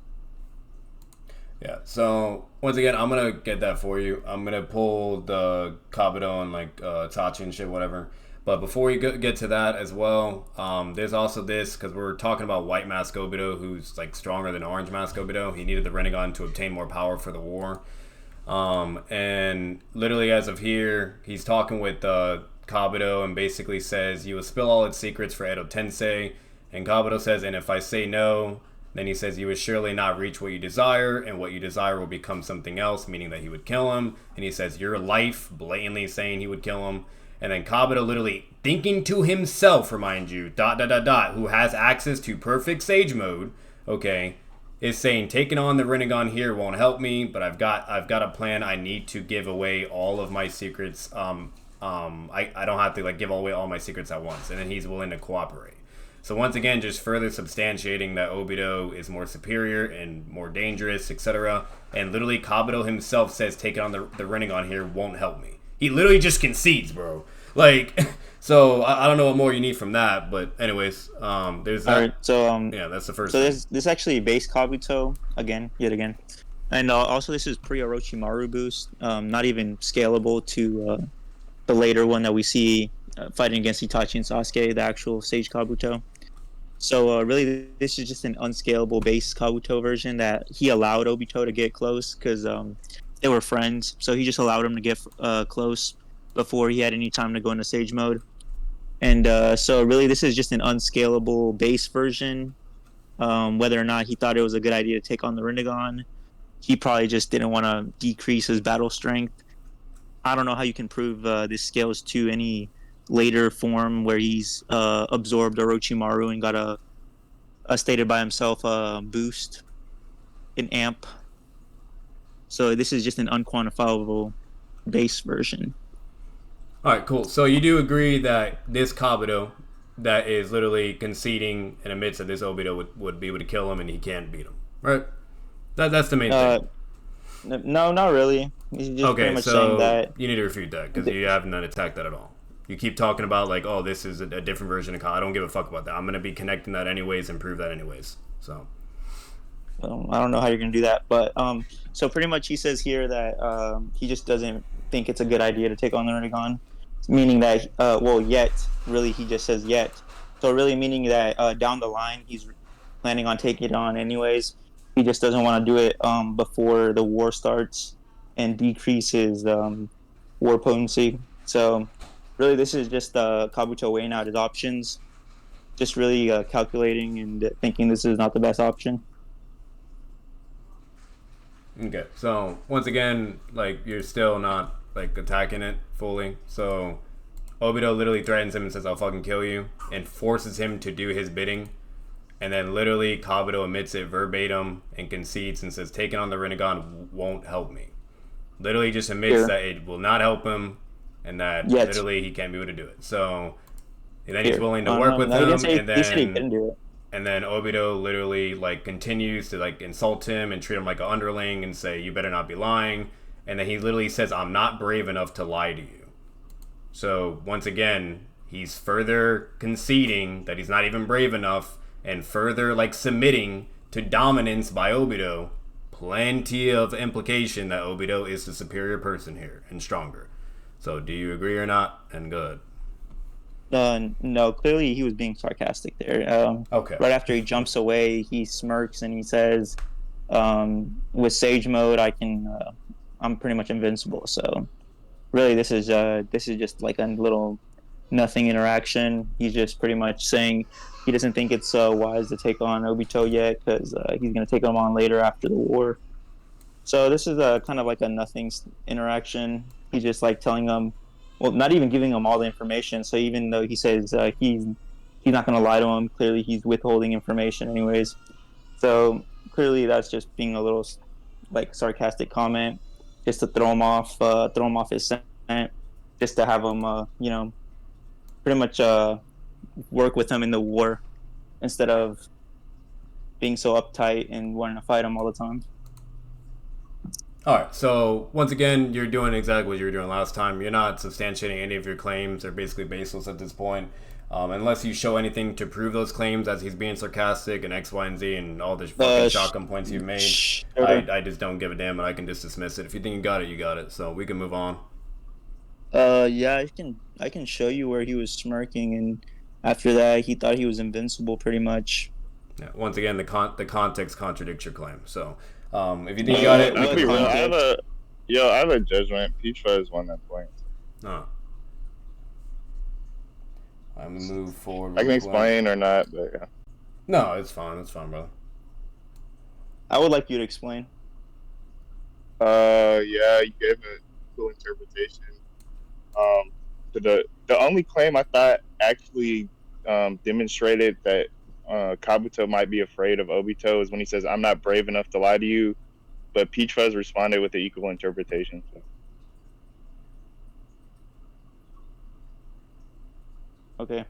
Yeah. So once again, I'm gonna get that for you. I'm gonna pull the Kabuto and like Itachi and shit, whatever. But before we get to that as well, there's also this, because we're talking about White Mask Obito, who's like stronger than Orange Mask Obito. He needed the Rinnegan to obtain more power for the war. And literally as of here, he's talking with Kabuto and basically says, "You will spill all its secrets for Edo Tensei." And Kabuto says, "And if I say no," then he says, "You will surely not reach what you desire, and what you desire will become something else," meaning that he would kill him. And he says, "Your life," blatantly saying he would kill him. And then Kabuto literally thinking to himself, remind you, ... who has access to perfect Sage Mode, okay, is saying, "Taking on the Rinnegan here won't help me, but I've got a plan. I need to give away all of my secrets. I don't have to like give away all my secrets at once." And then he's willing to cooperate. So once again, just further substantiating that Obito is more superior and more dangerous, etc. And literally Kabuto himself says, "Taking on the Rinnegan here won't help me." He literally just concedes, bro. Like, so I don't know what more you need from that, but anyways, there's that. All right, so yeah, that's the first. So thing. this actually base Kabuto yet again, and also this is pre Orochimaru boost, not even scalable to the later one that we see fighting against Itachi and Sasuke, the actual Sage Kabuto. So really, this is just an unscalable base Kabuto version that he allowed Obito to get close because they were friends, so he just allowed him to get close before he had any time to go into Sage Mode. And so really this is just an unscalable base version. Whether or not he thought it was a good idea to take on the Rinnegan, he probably just didn't want to decrease his battle strength. I don't know how you can prove this scales to any later form where he's absorbed Orochimaru and got a stated by himself boost, an amp. So this is just an unquantifiable base version. All right, cool. So you do agree that this Kabuto that is literally conceding and admits that this Obito would be able to kill him and he can't beat him, right? That's the main thing. No, not really. He's just pretty much saying that. You need to refute that because you haven't attacked that at all. You keep talking about like, oh, this is a different version of I don't give a fuck about that. I'm gonna be connecting that anyways and prove that anyways. So I don't know how you're gonna do that, but so pretty much he says here that he just doesn't think it's a good idea to take on the Rinnegan, meaning that yet really he just says yet, so really meaning that down the line he's planning on taking it on anyways. He just doesn't want to do it before the war starts and decrease his war potency. So really, this is just Kabuto weighing out his options, just really calculating and thinking this is not the best option. okay, so once again, like you're still not like attacking it fully. So Obito literally threatens him and says, "I'll fucking kill you," and forces him to do his bidding. And then literally Kabuto admits it verbatim and concedes and says, "Taking on the Rinnegan won't help me." Literally just admits that it will not help him, and that literally he can't be able to do it. So and then he's willing to work with him, and then Obito literally like continues to like insult him and treat him like an underling and say, "You better not be lying." And then he literally says, "I'm not brave enough to lie to you." So once again, he's further conceding that he's not even brave enough, and further like submitting to dominance by Obito. Plenty of implication that Obito is the superior person here and stronger. So do you agree or not? And good. No, clearly he was being sarcastic there. Okay. Right after he jumps away, he smirks and he says, "With Sage Mode, I'm pretty much invincible." So really, this is just like a little nothing interaction. He's just pretty much saying he doesn't think it's wise to take on Obito yet because he's going to take him on later after the war. So this is kind of like a nothing interaction. He's just like telling him, well, not even giving him all the information. So even though he says he's not going to lie to him, clearly he's withholding information anyways. So clearly that's just being a little like sarcastic comment, just to throw him off his scent, just to have him, pretty much work with him in the war instead of being so uptight and wanting to fight him all the time. All right, so once again, you're doing exactly what you were doing last time. You're not substantiating any of your claims. They're basically baseless at this point. Unless you show anything to prove those claims, as he's being sarcastic and X, Y, and Z and all the fucking shotgun points you've made. I just don't give a damn and I can just dismiss it. If you think you got it, you got it. So we can move on. Yeah, I can show you where he was smirking, and after that, he thought he was invincible, pretty much. Yeah, once again, the context contradicts your claim. So, if you think you got it, I have a judgment. Peach Fuzz won that point. I'm gonna move forward. I can explain or not, but yeah. No, it's fine. It's fine, brother. I would like you to explain. Yeah, you gave a cool interpretation. The only claim I thought actually demonstrated that Kabuto might be afraid of Obito is when he says, "I'm not brave enough to lie to you," but Peach Fuzz responded with the equal interpretation. So. Okay.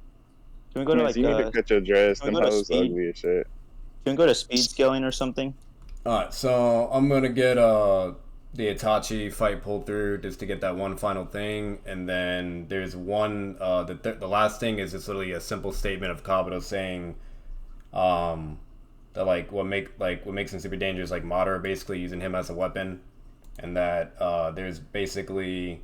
Can we go to like? You need to cut your dress. Them hoes ugly as shit. Can we go to speed scaling or something? All right, so I'm gonna get the Itachi fight pulled through just to get that one final thing, and then there's one. The last thing is just literally a simple statement of Kabuto saying, that like what makes him super dangerous, like Madara basically using him as a weapon, and that there's basically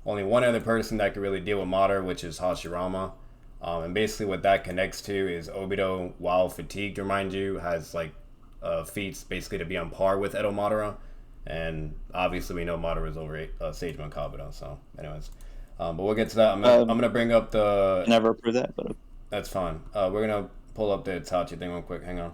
only one other person that could really deal with Madara, which is Hashirama. And basically what that connects to is Obito, while fatigued, remind you, has like feats basically to be on par with Edo Madara. And obviously we know Madara is over Sagement Kabuto. So anyways, but we'll get to that. I'm gonna bring up the... Never approved that, but... That's fine. We're gonna pull up the Itachi thing real quick. Hang on.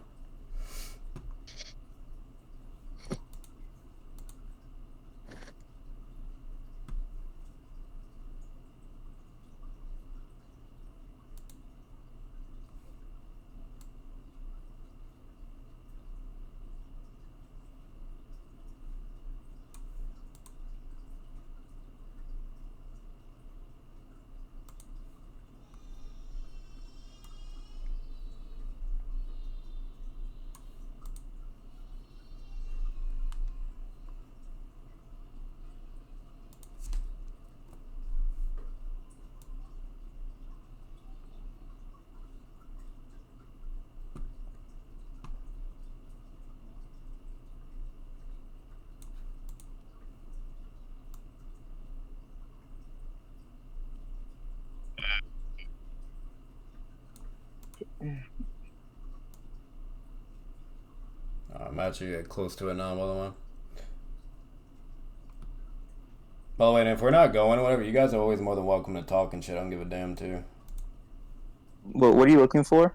I'm actually close to it now, by the way. By the way, and if we're not going, whatever, you guys are always more than welcome to talk and shit. I don't give a damn, too. What are you looking for?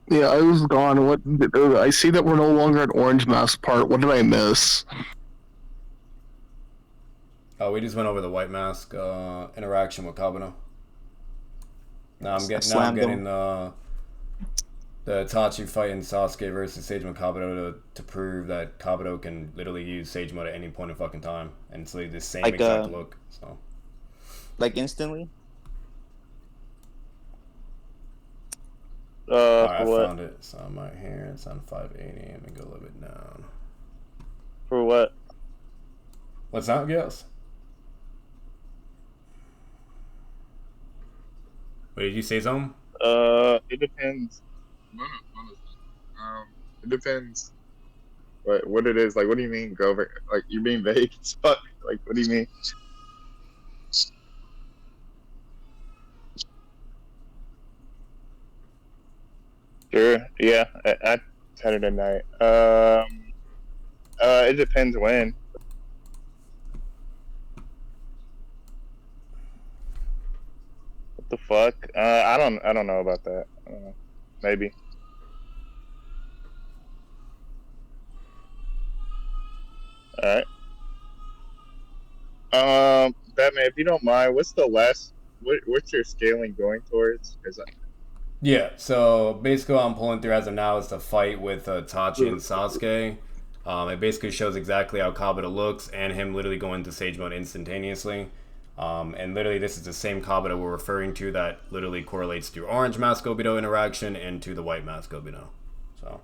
Yeah, I was gone. What? I see that we're no longer at Orange Mask part. What did I miss? Oh, we just went over the white mask interaction with Kabuto. Now I'm getting the Itachi fighting Sasuke versus Sage Mode Kabuto to prove that Kabuto can literally use Sage Mode at any point in fucking time, and it's like the same exact look. So, like instantly. Alright, I found it. So I'm right here. It's on 580. Let me go a little bit down. For what? What's that, Geass? Wait, did you say something? It depends. No. It depends. What it is? Like, what do you mean, Grover? Like, you're being vague as fuck. Like, what do you mean? Sure. Yeah, I Saturday night. It depends when. What the fuck? I don't know about that. I don't know. Maybe. All right. Batman, if you don't mind, what's the last? What's your scaling going towards? Yeah, so basically what I'm pulling through as of now is the fight with Itachi and Sasuke. It basically shows exactly how Kabuto looks and him literally going to Sage Mode instantaneously. And literally this is the same Kabuto we're referring to that literally correlates to Orange Mask Obito interaction and to the White Mask Obito. So.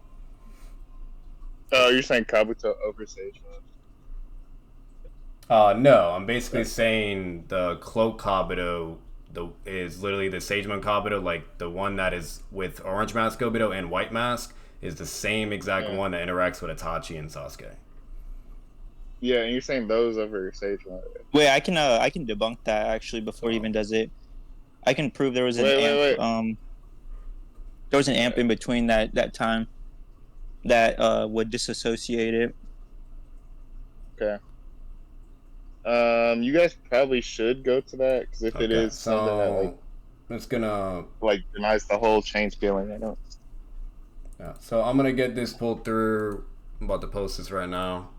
Oh, you're saying Kabuto over Sage Mode? No, I'm basically saying the Cloak Kabuto is literally the Sage Mode Kabuto, like the one that is with Orange Mask Obito and White Mask is the same exact one that interacts with Itachi and Sasuke. Yeah, and you're saying those over Sage Mode. Wait, I can debunk that actually before he even does it. I can prove there was an amp. There was an amp in between that time that would disassociate it. Okay. You guys probably should go to that because if it is something that like it's gonna like denies the whole chain scaling, I know. Yeah. So I'm gonna get this pulled through. I'm about to post this right now.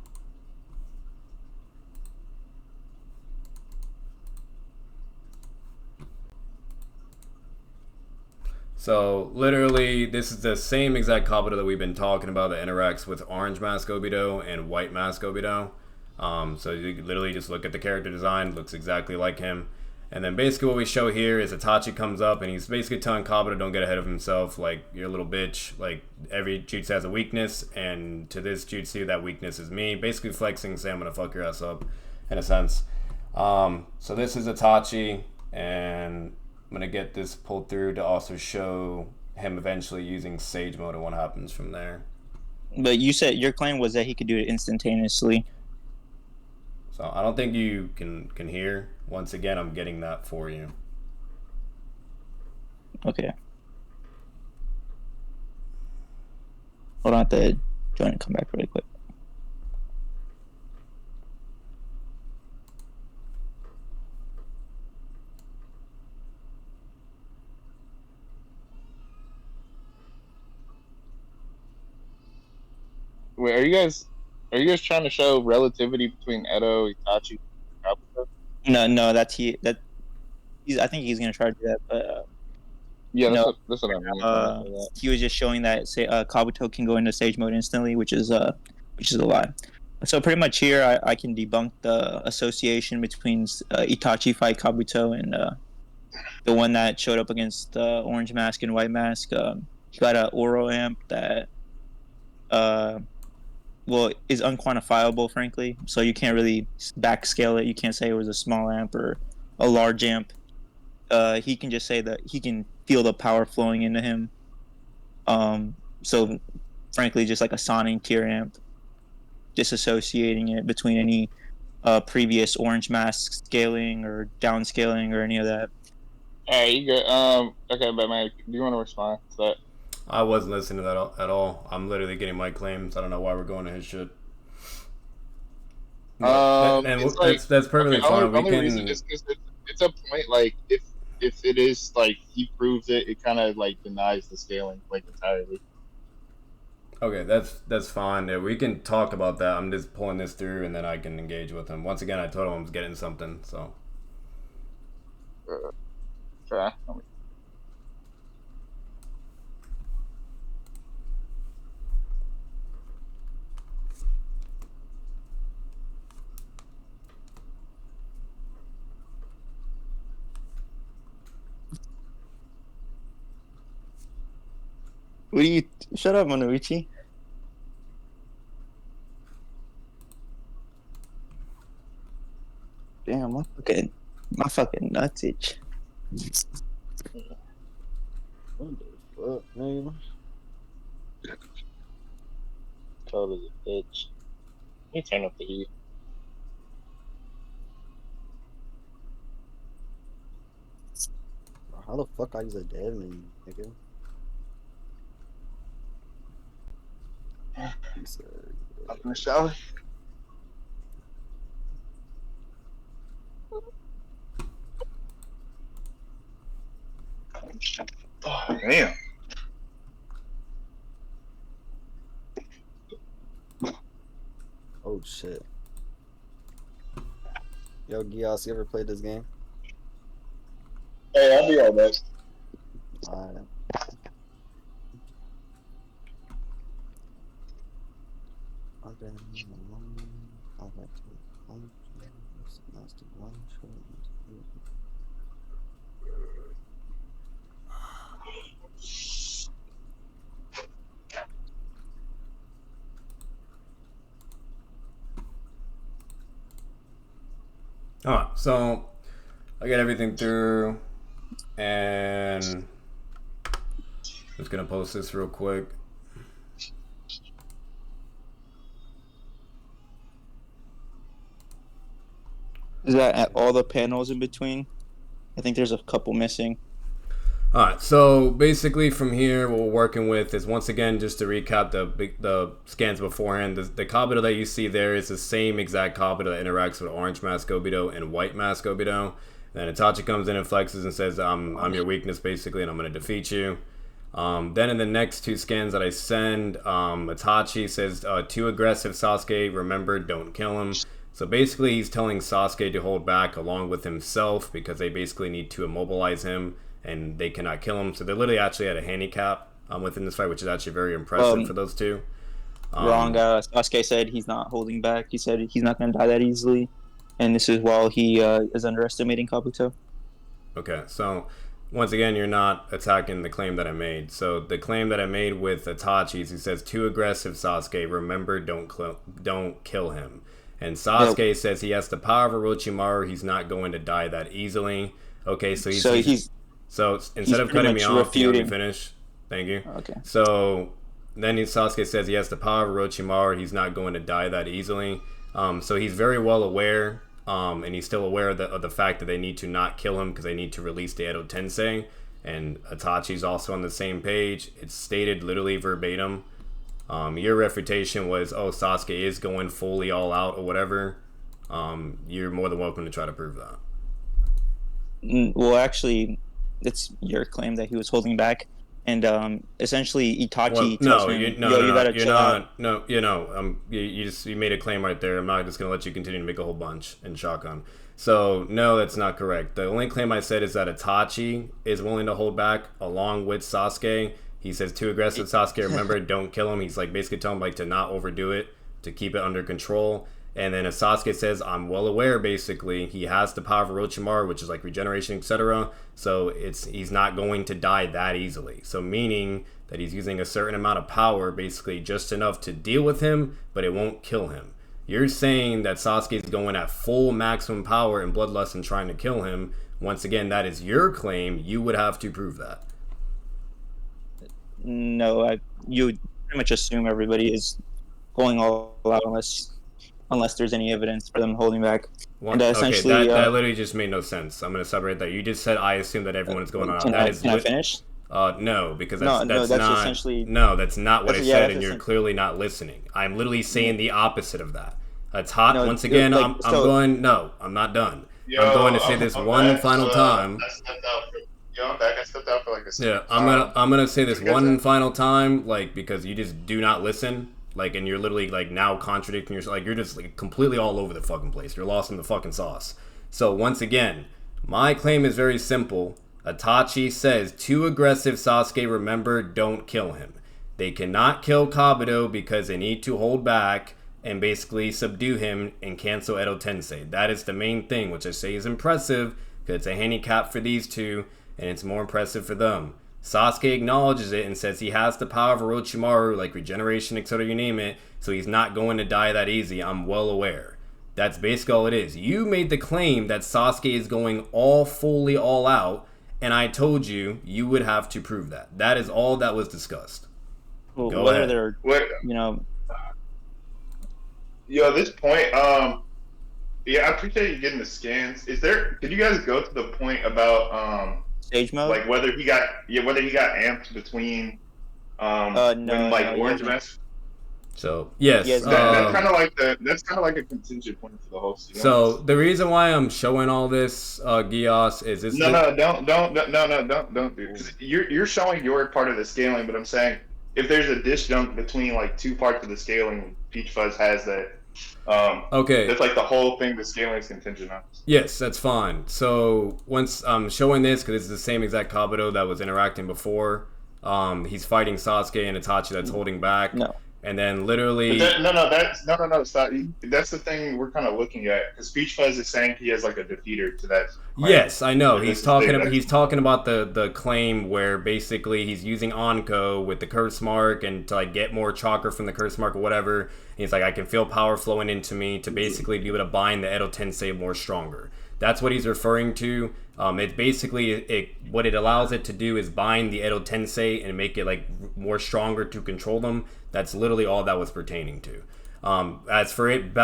So literally, this is the same exact Kabuto that we've been talking about that interacts with Orange Mask Obito and White Mask Obito. So you literally just look at the character design, looks exactly like him. And then basically what we show here is Itachi comes up and he's basically telling Kabuto don't get ahead of himself, like, you're a little bitch, like, every jutsu has a weakness, and to this jutsu, that weakness is me. Basically flexing, saying I'm gonna fuck your ass up, in a sense. So this is Itachi, and I'm gonna get this pulled through to also show him eventually using Sage Mode and what happens from there. But you said your claim was that he could do it instantaneously. So I don't think you can hear. Once again, I'm getting that for you. Okay. Hold on, to join and come back really quick. Wait, are you guys trying to show relativity between Edo, Itachi, and Kabuto? No, I think he's gonna try to do that, but yeah, that's what I mean. He was just showing that Kabuto can go into Sage Mode instantly, which is a lie. So pretty much here, I can debunk the association between Itachi fight Kabuto and the one that showed up against Orange Mask and White Mask. He got an Oro amp that is unquantifiable, frankly. So you can't really backscale it. You can't say it was a small amp or a large amp. He can just say that he can feel the power flowing into him. So, frankly, just like a sonic tier amp, disassociating it between any previous Orange Mask scaling or downscaling or any of that. Alright, you good. Okay, Batman, do you want to respond to that? I wasn't listening to that at all. I'm literally getting my claims. I don't know why we're going to his shit. And It's like that's perfectly okay, fine. We only reason can. is because it's a point like if it is like he proves it, it kind of like denies the scaling like entirely. Okay, that's fine. Yeah, we can talk about that. I'm just pulling this through, and then I can engage with him. Once again, I told him I was getting something. So. Okay. What do you? Shut up, Monoichi. Damn, my fucking nuts itch. What the fuck, man? Cold as a bitch. Let me turn up the heat. How the fuck I use a dead menu, nigga? Up in the shower. Oh damn. Oh shit. Yo, geass, you ever played this game? Hey, I'll be all right. Alright. I've been alone. I've had to one Alright, so I got everything through, and just gonna post this real quick. Is that at all the panels in between? I think there's a couple missing. Alright, so basically from here, what we're working with is, once again, just to recap the scans beforehand, the Kabuto that you see there is the same exact Kabuto that interacts with Orange Mask Obito and White Mask Obito. Then Itachi comes in and flexes and says, I'm your weakness, basically, and I'm going to defeat you. Then in the next two scans that I send, Itachi says, too aggressive, Sasuke, remember, don't kill him. So basically, he's telling Sasuke to hold back along with himself, because they basically need to immobilize him, and they cannot kill him. So they're literally actually at a handicap within this fight, which is actually very impressive for those two. Wrong. Sasuke said he's not holding back. He said he's not going to die that easily. And this is while he is underestimating Kabuto. Okay, so once again, you're not attacking the claim that I made. So the claim that I made with Itachi is, he says, too aggressive, Sasuke, remember, don't kill him. And Sasuke says he has the power of Orochimaru, he's not going to die that easily. Okay, so instead of cutting me off, you let me finish. Thank you. Okay. So then Sasuke says he has the power of Orochimaru, he's not going to die that easily. So he's very well aware, and he's still aware of the fact that they need to not kill him because they need to release the Edo Tensei. And Itachi's also on the same page. It's stated literally verbatim. Your refutation was, oh, Sasuke is going fully all out or whatever. You're more than welcome to try to prove that. Well, actually, it's your claim that he was holding back, and essentially Itachi tells him, you gotta chill out. You made a claim right there. I'm not just gonna let you continue to make a whole bunch in shotgun. So no, that's not correct. The only claim I said is that Itachi is willing to hold back along with Sasuke. He says too aggressive, Sasuke, remember, don't kill him. He's like basically telling him to not overdo it, to keep it under control. And then if Sasuke says, I'm well aware, basically, he has the power of Orochimaru, which is like regeneration, etc. So he's not going to die that easily. So meaning that he's using a certain amount of power, basically just enough to deal with him, but it won't kill him. You're saying that Sasuke is going at full maximum power and bloodlust and trying to kill him. Once again, that is your claim. You would have to prove that. No, you would pretty much assume everybody is going all out unless there's any evidence for them holding back. And that Okay, essentially, that literally just made no sense. I'm gonna separate that. You just said I assume that everyone is going on. can I finish? No, because No, that's that's not essentially no, that's not what I yeah, said, that's and you're essen- clearly not listening. I'm literally saying the opposite of that. It's hot. No, Once again, like, I'm so- going. No, I'm not done. Yo, I'm going to say this I'm one back, final time. I stepped out for, I'm back. I stepped out for like a second. Yeah, I'm gonna say this one final time, like because you just do not listen, like, and you're literally like now contradicting yourself. Like you're just like completely all over the fucking place. You're lost in the fucking sauce. So once again, my claim is very simple. Itachi says, too aggressive Sasuke, remember, don't kill him. They cannot kill Kabuto because they need to hold back and basically subdue him and cancel Edo Tensei. That is the main thing, which I say is impressive because it's a handicap for these two and it's more impressive for them. Sasuke acknowledges it and says he has the power of Orochimaru, like regeneration, etc., you name it, so he's not going to die that easy. I'm well aware. That's basically all it is. You made the claim that Sasuke is going fully all out, and I told you you would have to prove that. That is all that was discussed. Go whether ahead. they're, you know, Yo, this point, yeah, I appreciate you getting the scans. Could you guys go to the point about stage mode, like whether he got amped between when like Orange Mask? So yes, Yes, That's kind of like a contingent point for the whole series. so the reason why I'm showing all this, geass, is this. Don't do it. 'Cause you're showing your part of the scaling, but I'm saying if there's a disjunct between like two parts of the scaling, Peach Fuzz has that. Okay. That's like the whole thing the scaling is contingent on. Yes, that's fine. So once I'm showing this, because it's the same exact Kabuto that was interacting before. He's fighting Sasuke and Itachi that's holding back. No. And then literally. No, stop. That's the thing we're kind of looking at because Peach Fuzz is saying he has like a defeater to that. Yes, I know. He's talking about the claim where basically he's using Onko with the curse mark and to like get more chakra from the curse mark or whatever. And he's like, I can feel power flowing into me to basically be able to bind the Edo Tensei more stronger. That's what he's referring to. It's basically what it allows it to do is bind the Edo Tensei and make it like more stronger to control them. That's literally all that was pertaining to. As for it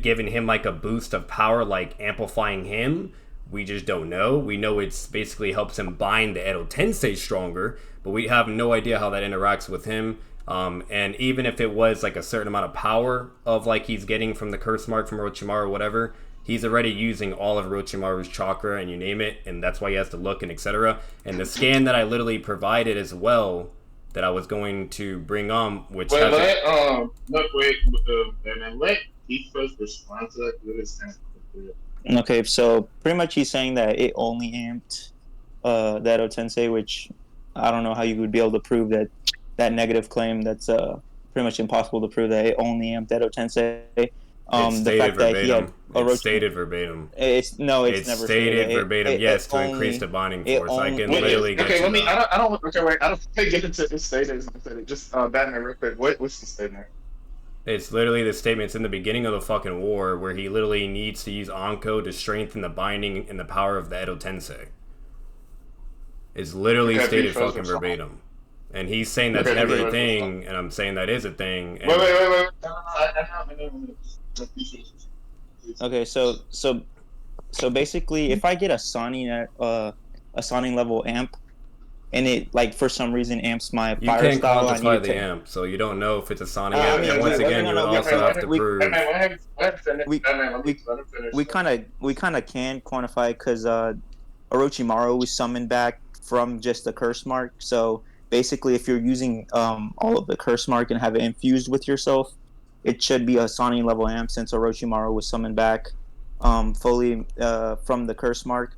giving him like a boost of power, like amplifying him, we just don't know. We know it's basically helps him bind the Edo Tensei stronger, but we have no idea how that interacts with him. And even if it was like a certain amount of power of like he's getting from the curse mark from Orochimaru or whatever, he's already using all of Orochimaru's chakra and you name it, and that's why he has to look and etc. And the scan that I literally provided as well that I was going to bring on, which let Peach Fuzz respond to that. What is that? okay, so pretty much he's saying that it only amped the Edo Tensei, which I don't know how you would be able to prove that negative claim. That's pretty much impossible to prove that it only amped Edo Tensei. The fact that he had it's stated verbatim. It's never stated verbatim. Yes, to increase the binding force. I can literally get you that. I don't get into the statement. Just Batman real quick. What's the statement? It's literally the statements in the beginning of the fucking war where he literally needs to use Onko to strengthen the binding and the power of the Edo Tensei. It's literally stated fucking verbatim. And he's saying that's never a thing, and I'm saying that is a thing. And Wait. Okay, so basically, if I get a Sonic level amp, and it like for some reason amps my you fire can't style, quantify the amp, so you don't know if it's a Sonic amp. And once again, you also have to prove. We kind of can quantify it because Orochimaru was summoned back from just the curse mark. So basically, if you're using all of the curse mark and have it infused with yourself, it should be a Sonic level amp since Orochimaru was summoned back fully from the curse mark.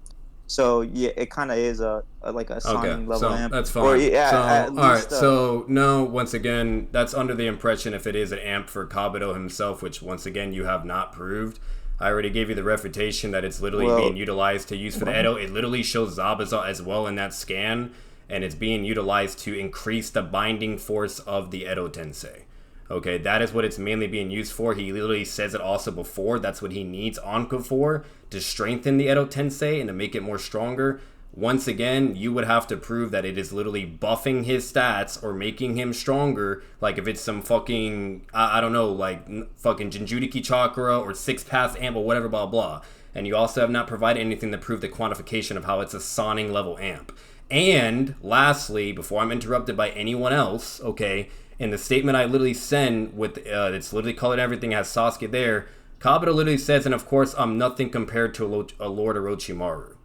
So yeah, it kind of is a Sonic level amp. That's fine. Or, yeah, all right. So no, once again, that's under the impression if it is an amp for Kabuto himself, which once again you have not proved. I already gave you the refutation that it's literally being utilized to use for the Edo. It literally shows Zabuza as well in that scan, and it's being utilized to increase the binding force of the Edo Tensei. Okay, that is what it's mainly being used for. He literally says it also before. That's what he needs Anko for, to strengthen the Edo Tensei and to make it more stronger. Once again, you would have to prove that it is literally buffing his stats or making him stronger. Like if it's some fucking, I don't know, like fucking Jinjuriki Chakra or 6 Pass Amp or whatever, blah, blah. and you also have not provided anything to prove the quantification of how it's a soning level amp. And lastly, before I'm interrupted by anyone else, okay, in the statement I literally send with, it's literally colored everything, has Sasuke there, Kabuto literally says, and of course, I'm nothing compared to a Lord Orochimaru.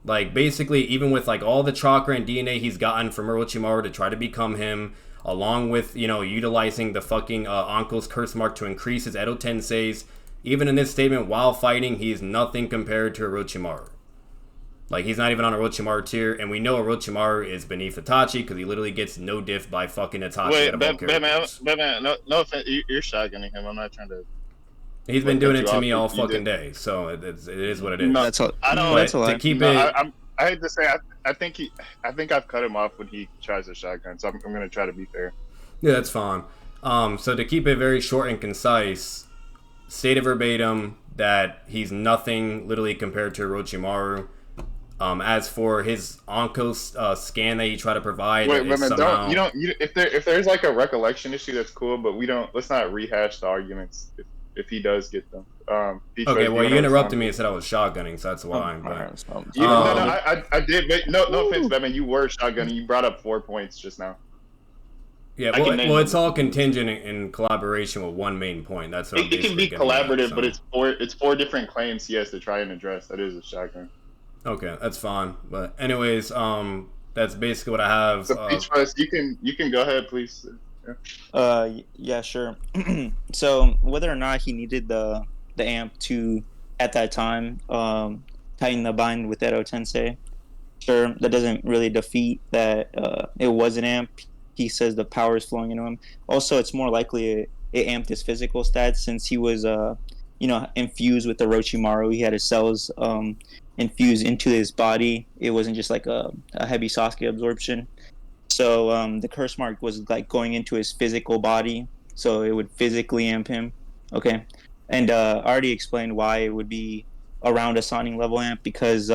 Like, basically, even with, like, all the chakra and DNA he's gotten from Orochimaru to try to become him, along with, you know, utilizing the fucking Anko's curse mark to increase his Edo Tensei's, even in this statement, while fighting, he's nothing compared to Orochimaru. Like, he's not even on Orochimaru tier, and we know Orochimaru is beneath Itachi because he literally gets no diff by fucking Itachi. Wait, Batman, no offense, you're shotgunning him. I'm not trying to. He's been doing it to me all fucking day, so it is what it is. No, That's all. I don't. That's a lot. To keep No, it, I hate to say, I think I've cut him off when he tries to shotgun, so I'm gonna try to be fair. yeah, that's fine. So to keep it very short and concise, stated verbatim that he's nothing literally compared to Orochimaru. As for his Anko scan that he tried to provide, Wait, man, somehow... if there's like a recollection issue, that's cool, but let's not rehash the arguments if he does get them. Okay, well, you interrupted me and said I was shotgunning, so that's why I'm back. I did. But no offense, Batman. You were shotgunning. You brought up 4 points just now. Yeah, well, it's all contingent in collaboration with one main point. That's what it can be collaborative, but it's four different claims he has to try and address. That is a shotgun. Okay, that's fine. But anyways, that's basically what I have. So Peach Fuzz, you can go ahead, please. Yeah, sure. So whether or not he needed the amp to at that time tighten the bind with Edo Tensei, sure, that doesn't really defeat that it was an amp. He says the power is flowing into him. Also, it's more likely it amped his physical stats since he was infused with Orochimaru. He had his cells infused into his body. It wasn't just like a heavy Sasuke absorption. So the curse mark was like going into his physical body, so it would physically amp him. Okay, and I already explained why it would be around a soning level amp because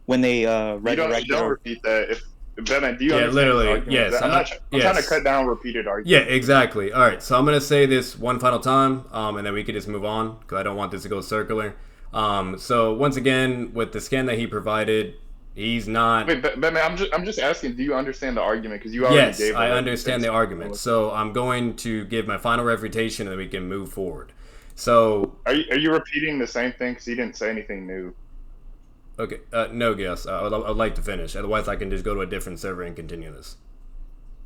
when they resurrect. Don't repeat that. If Batman, do you understand? Literally, yes. I'm trying to cut down repeated arguments. Yeah, exactly. All right, so I'm gonna say this one final time, and then we could just move on because I don't want this to go circular. So once again, with the scan that he provided, he's not. Wait, Batman, I'm just asking. Do you understand the argument? Because you already gave. Yes, I understand the argument. So I'm going to give my final refutation, and then we can move forward. So are you repeating the same thing? Because he didn't say anything new. Okay, no, guess. I'd like to finish. Otherwise, I can just go to a different server and continue this.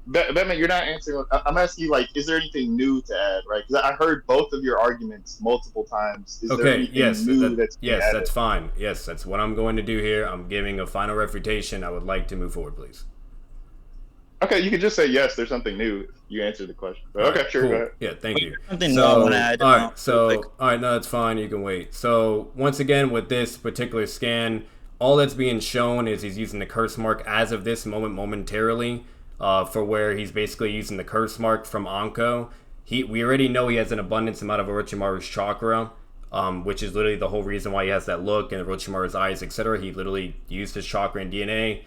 Batman, you're not answering. I'm asking you, like, is there anything new to add, right? Because I heard both of your arguments multiple times. Is there anything new that's added? That's fine. Yes, that's what I'm going to do here. I'm giving a final refutation. I would like to move forward, please. Okay, you could just say yes. There's something new. You answered the question. But, okay, sure. Cool. Go ahead. Yeah, thank you. Something new I want to add. All right, no, that's fine. You can wait. So once again, with this particular scan, all that's being shown is he's using the curse mark as of this moment, momentarily. For where he's basically using the curse mark from Anko. We already know he has an abundance amount of Orochimaru's chakra, which is literally the whole reason why he has that look and Orochimaru's eyes, etc. He literally used his chakra and DNA.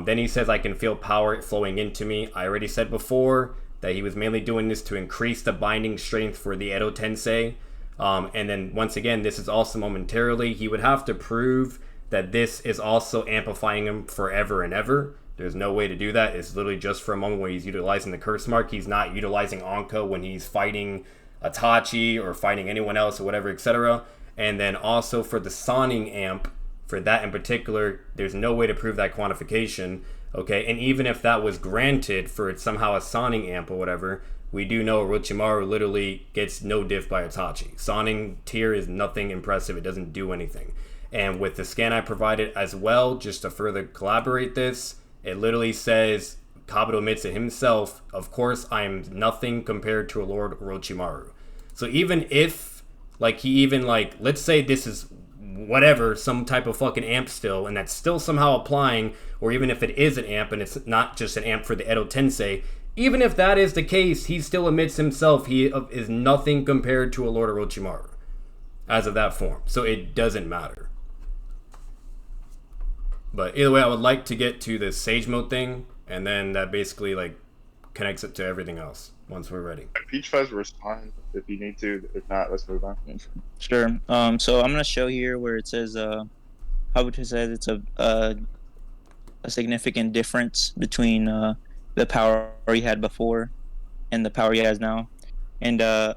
Then he says, I can feel power flowing into me. I already said before that he was mainly doing this to increase the binding strength for the Edo Tensei. And then once again, this is also momentarily. He would have to prove that this is also amplifying him forever and ever. There's no way to do that. It's literally just for a moment where he's utilizing the curse mark. He's not utilizing Anko when he's fighting Itachi or fighting anyone else or whatever, etc. And then also for the soning amp, for that in particular, there's no way to prove that quantification. Okay, and even if that was granted for it's somehow a soning amp or whatever, we do know Orochimaru literally gets no diff by Itachi. Soning tier is nothing impressive. It doesn't do anything. And with the scan I provided as well, just to further collaborate this, it literally says, Kabuto admits it himself, of course, I am nothing compared to a Lord Orochimaru. So even if, let's say this is whatever, some type of fucking amp still, and that's still somehow applying, or even if it is an amp and it's not just an amp for the Edo Tensei, even if that is the case, he still admits himself he is nothing compared to a Lord Orochimaru as of that form. So it doesn't matter. But either way, I would like to get to the Sage Mode thing, and then that basically connects it to everything else once we're ready. Peach Fuzz respond. if you need to. If not, let's move on. Sure. So I'm gonna show here where it says Kabuto says it's a significant difference between the power he had before and the power he has now, and I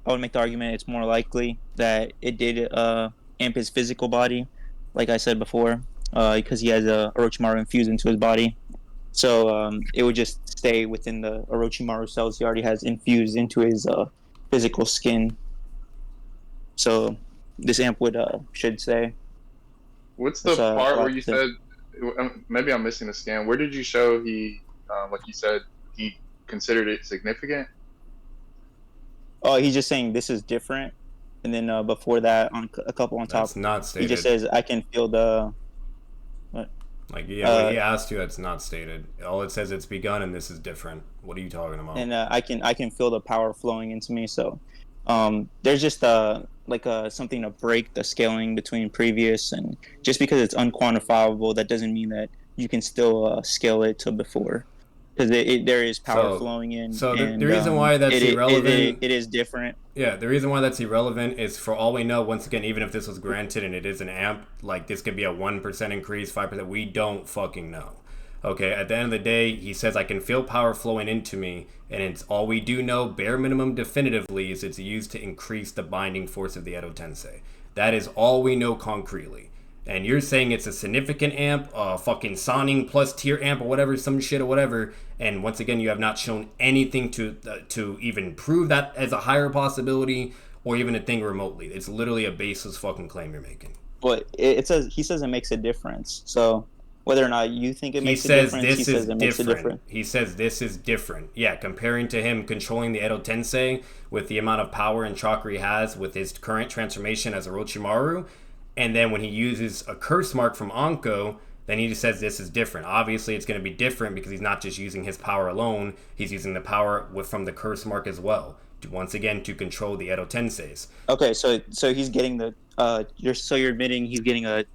would make the argument it's more likely that it did amp his physical body, like I said before, because he has Orochimaru infused into his body. So it would just stay within the Orochimaru cells he already has infused into his physical skin. So this amp would should say. What's the That's, part a lot where to you say. said? Maybe I'm missing the scan. Where did you show he, like you said, he considered it significant? Oh, he's just saying this is different, and then before that, on a couple on top, That's not he stated. just says I can feel the. Like, yeah, when he asked you, that's not stated. All it says it's begun and this is different. What are you talking about? And I can feel the power flowing into me. So there's just something to break the scaling between previous, and just because it's unquantifiable, that doesn't mean that you can still scale it to before, because there is power flowing in. So and, the reason why that's irrelevant, it is different. Yeah, the reason why that's irrelevant is, for all we know, once again, even if this was granted and it is an amp, like, this could be a 1% increase, 5%, we don't fucking know. Okay, at the end of the day, he says, I can feel power flowing into me, and it's all we do know, bare minimum definitively, is it's used to increase the binding force of the Edo Tensei. That is all we know concretely. And you're saying it's a significant amp, fucking Soning plus tier amp or whatever, some shit or whatever. And once again, you have not shown anything to even prove that as a higher possibility or even a thing remotely. It's literally a baseless fucking claim you're making. But he says it makes a difference. So whether or not you think it makes a difference, he says it makes a difference. He says this is different. Yeah, comparing to him controlling the Edo Tensei with the amount of power and chakra he has with his current transformation as Orochimaru. And then when he uses a curse mark from Anko, then he just says this is different. Obviously, it's going to be different because he's not just using his power alone. He's using the power from the curse mark as well, once again, to control the Edo Tenseis. Okay, so he's getting the you're admitting he's getting a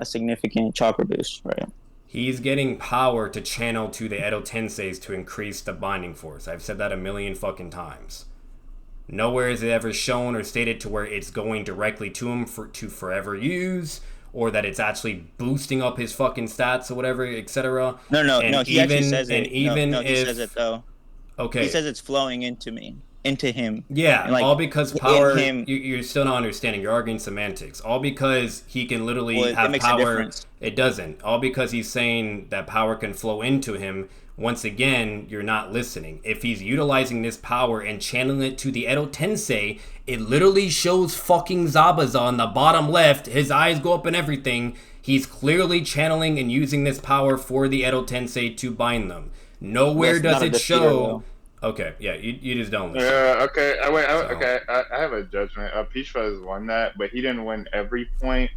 significant chakra boost, right? He's getting power to channel to the Edo Tenseis to increase the binding force. I've said that a million fucking times. Nowhere is it ever shown or stated to where it's going directly to him to forever use, or that it's actually boosting up his fucking stats or whatever, etc. No. He actually says it. He says it though. Okay. He says it's flowing into him. Yeah, and, like, all because power. You're still not understanding. You're arguing semantics. All because he can literally have power. It doesn't. All because he's saying that power can flow into him. Once again, you're not listening. If he's utilizing this power and channeling it to the Edo Tensei, it literally shows fucking Zabuza on the bottom left. His eyes go up and everything. He's clearly channeling and using this power for the Edo Tensei to bind them. Nowhere does it show. Okay, yeah, you just don't listen. Yeah, okay. I have a judgment. Peach Fuzz won that, but he didn't win every point.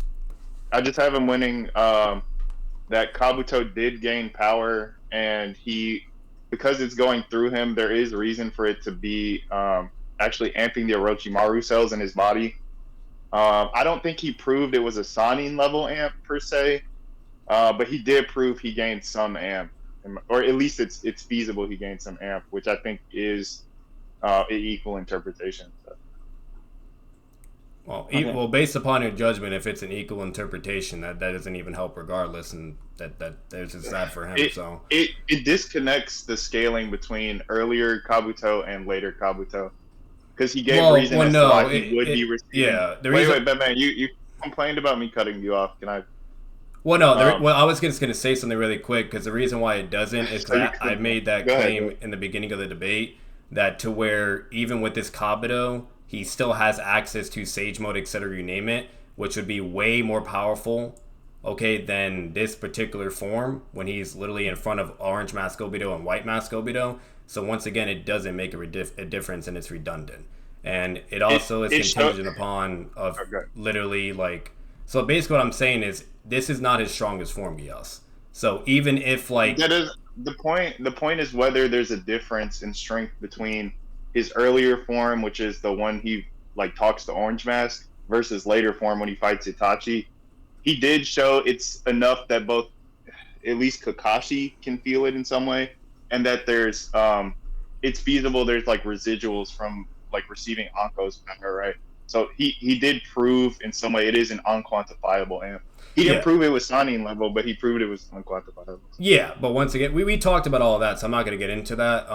I just have him winning that Kabuto did gain power, and because it's going through him, there is reason for it to be actually amping the Orochimaru cells in his body. I don't think he proved it was a Sonin level amp per se, but he did prove he gained some amp, or at least it's feasible he gained some amp, which I think is an equal interpretation. So. Well, well, based upon your judgment, if it's an equal interpretation, that doesn't even help regardless, and that there's just that for him. It disconnects the scaling between earlier Kabuto and later Kabuto, because he gave reason as to why he would be receiving. Yeah, wait, Batman, you complained about me cutting you off. Can I? Well, no. I was just gonna say something really quick, because the reason why it doesn't is because I made that claim in the beginning of the debate, that to where even with this Kabuto, he still has access to Sage Mode, etc., you name it, which would be way more powerful, okay, than this particular form when he's literally in front of Orange Mask Obito and White Mask Obito. So once again, it doesn't make a difference, and it's redundant. And it also is contingent upon literally, like... So basically what I'm saying is, this is not his strongest form, geass. So even if, like... That is the point. The point is whether there's a difference in strength between his earlier form, which is the one he talks to Orange Mask, versus later form when he fights Itachi. He did show it's enough that both, at least Kakashi, can feel it in some way, and that there's it's feasible there's residuals from like receiving Anko's power, right? So he did prove in some way it is an unquantifiable amp. He didn't prove it was Sonian level, but he proved it was unquantifiable. Yeah, but once again, we talked about all of that, so I'm not going to get into that.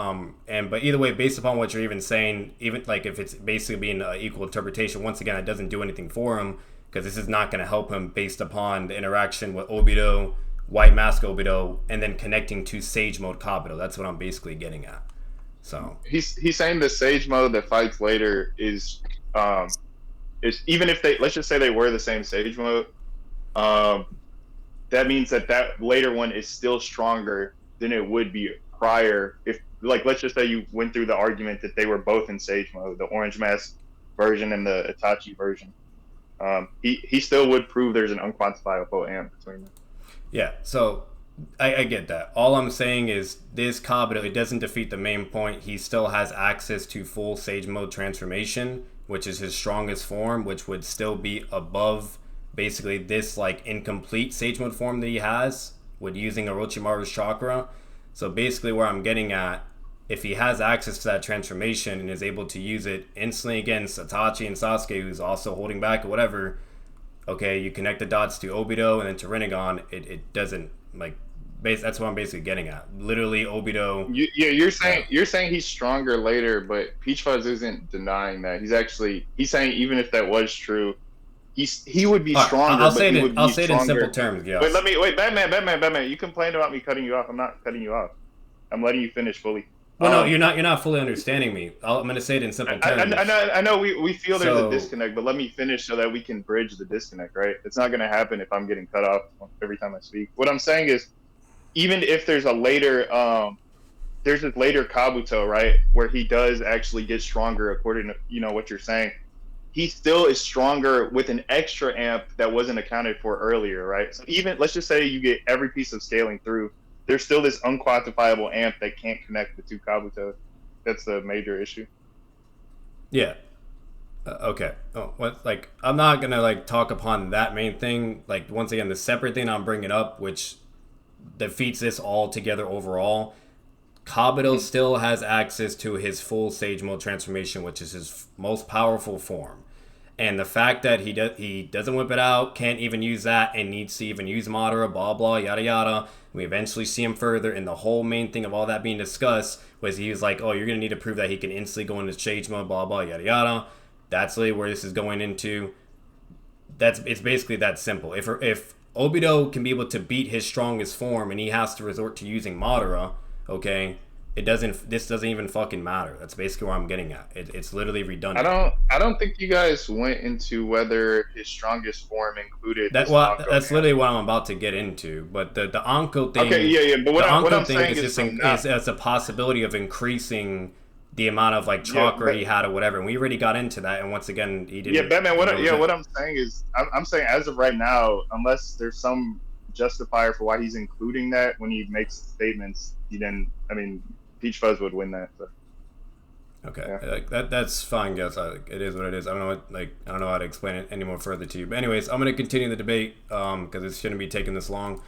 But either way, based upon what you're even saying, even like if it's basically being an equal interpretation, once again, it doesn't do anything for him because this is not going to help him based upon the interaction with Obito, White Mask Obito, and then connecting to Sage Mode Kabuto. That's what I'm basically getting at. So he's saying the Sage Mode that fights later is even if let's just say they were the same Sage Mode. That means that later one is still stronger than it would be prior. If, like, let's just say you went through the argument that they were both in Sage Mode, the Orange Mask version and the Itachi version. He still would prove there's an unquantifiable amp between them. Yeah, so I get that. All I'm saying is this Kabuto, it doesn't defeat the main point. He still has access to full Sage Mode transformation, which is his strongest form, which would still be above basically this like incomplete Sage Mode form that he has with using Orochimaru's chakra. So basically where I'm getting at, if he has access to that transformation and is able to use it instantly against Itachi and Sasuke, who's also holding back or whatever, okay, you connect the dots to Obito and then to Rinnegan, it doesn't, like, that's what I'm basically getting at. Literally Obito. You're saying he's stronger later, but Peach Fuzz isn't denying that. He's saying even if that was true, he would be stronger. I'll say it in simple terms. Yeah. Wait, Batman. You complained about me cutting you off. I'm not cutting you off. I'm letting you finish fully. Well, no, you're not fully understanding me. I'm going to say it in simple terms. I know we feel there's a disconnect, but let me finish so that we can bridge the disconnect, right? It's not going to happen if I'm getting cut off every time I speak. What I'm saying is, even if there's a later, there's this later Kabuto, right, where he does actually get stronger according to what you're saying. He still is stronger with an extra amp that wasn't accounted for earlier, right? So even, let's just say you get every piece of scaling through, there's still this unquantifiable amp that can't connect the two Kabuto. That's the major issue. Yeah. Okay. I'm not gonna talk upon that main thing. Like, once again, the separate thing I'm bringing up, which defeats this altogether overall. Kabuto still has access to his full Sage Mode transformation, which is his most powerful form. And the fact that he doesn't whip it out, can't even use that, and needs to even use Madara, blah, blah, yada, yada. We eventually see him further, and the whole main thing of all that being discussed was he was like, oh, you're going to need to prove that he can instantly go into Sage Mode, blah, blah, yada, yada. That's really where this is going into. It's basically that simple. If Obito can be able to beat his strongest form and he has to resort to using Madara, okay, this doesn't even fucking matter. That's basically where I'm getting at. It's literally redundant. I don't think you guys went into whether his strongest form included that's literally what I'm about to get into. But the Anko thing, okay, yeah, but what I'm saying is it's a possibility of increasing the amount of chakra he had or whatever, and we already got into that. And once again, he didn't. Yeah, Batman. What I'm saying is, I'm saying as of right now, unless there's some justifier for why he's including that when he makes statements, Peach Fuzz would win that. So. Okay, yeah. That's fine, guess. It is what it is. I don't know how to explain it any more further to you. But anyways, I'm gonna continue the debate because it shouldn't be taking this long.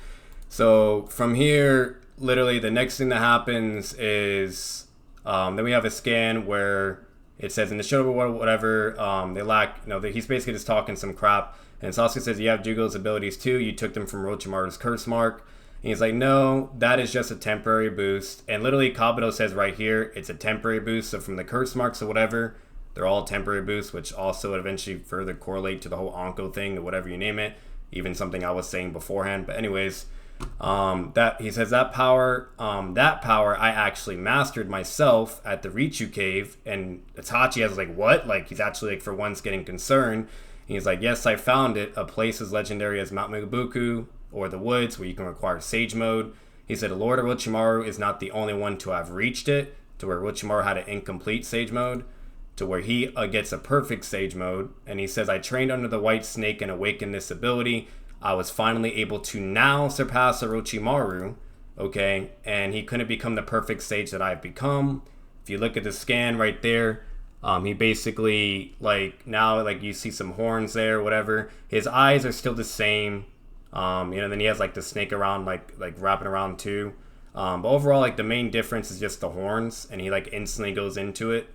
So from here, literally, the next thing that happens is then we have a scan where it says in the show whatever they lack. He's basically just talking some crap. And Sasuke says, you have Jugo's abilities too. You took them from Orochimaru's curse mark. And he's like, no, that is just a temporary boost. And literally, Kabuto says right here, it's a temporary boost. So from the curse marks or whatever, they're all temporary boosts, which also would eventually further correlate to the whole Anko thing or whatever you name it. Even something I was saying beforehand. But anyways, that he says that power I actually mastered myself at the Richu cave. And Itachi has what? He's actually for once getting concerned. And he's like, yes, I found it. A place as legendary as Mount Megabuku or the woods where you can require Sage Mode. He said Lord Orochimaru is not the only one to have reached it, to where Orochimaru had an incomplete Sage Mode, to where he gets a perfect Sage Mode. And he says, I trained under the White Snake and awakened this ability. I was finally able to now surpass Orochimaru, okay? And he couldn't become the perfect sage that I've become. If you look at the scan right there, he basically, now, you see some horns there, whatever. His eyes are still the same. Then he has, the snake around, wrapping around too. But overall, the main difference is just the horns, and he, instantly goes into it.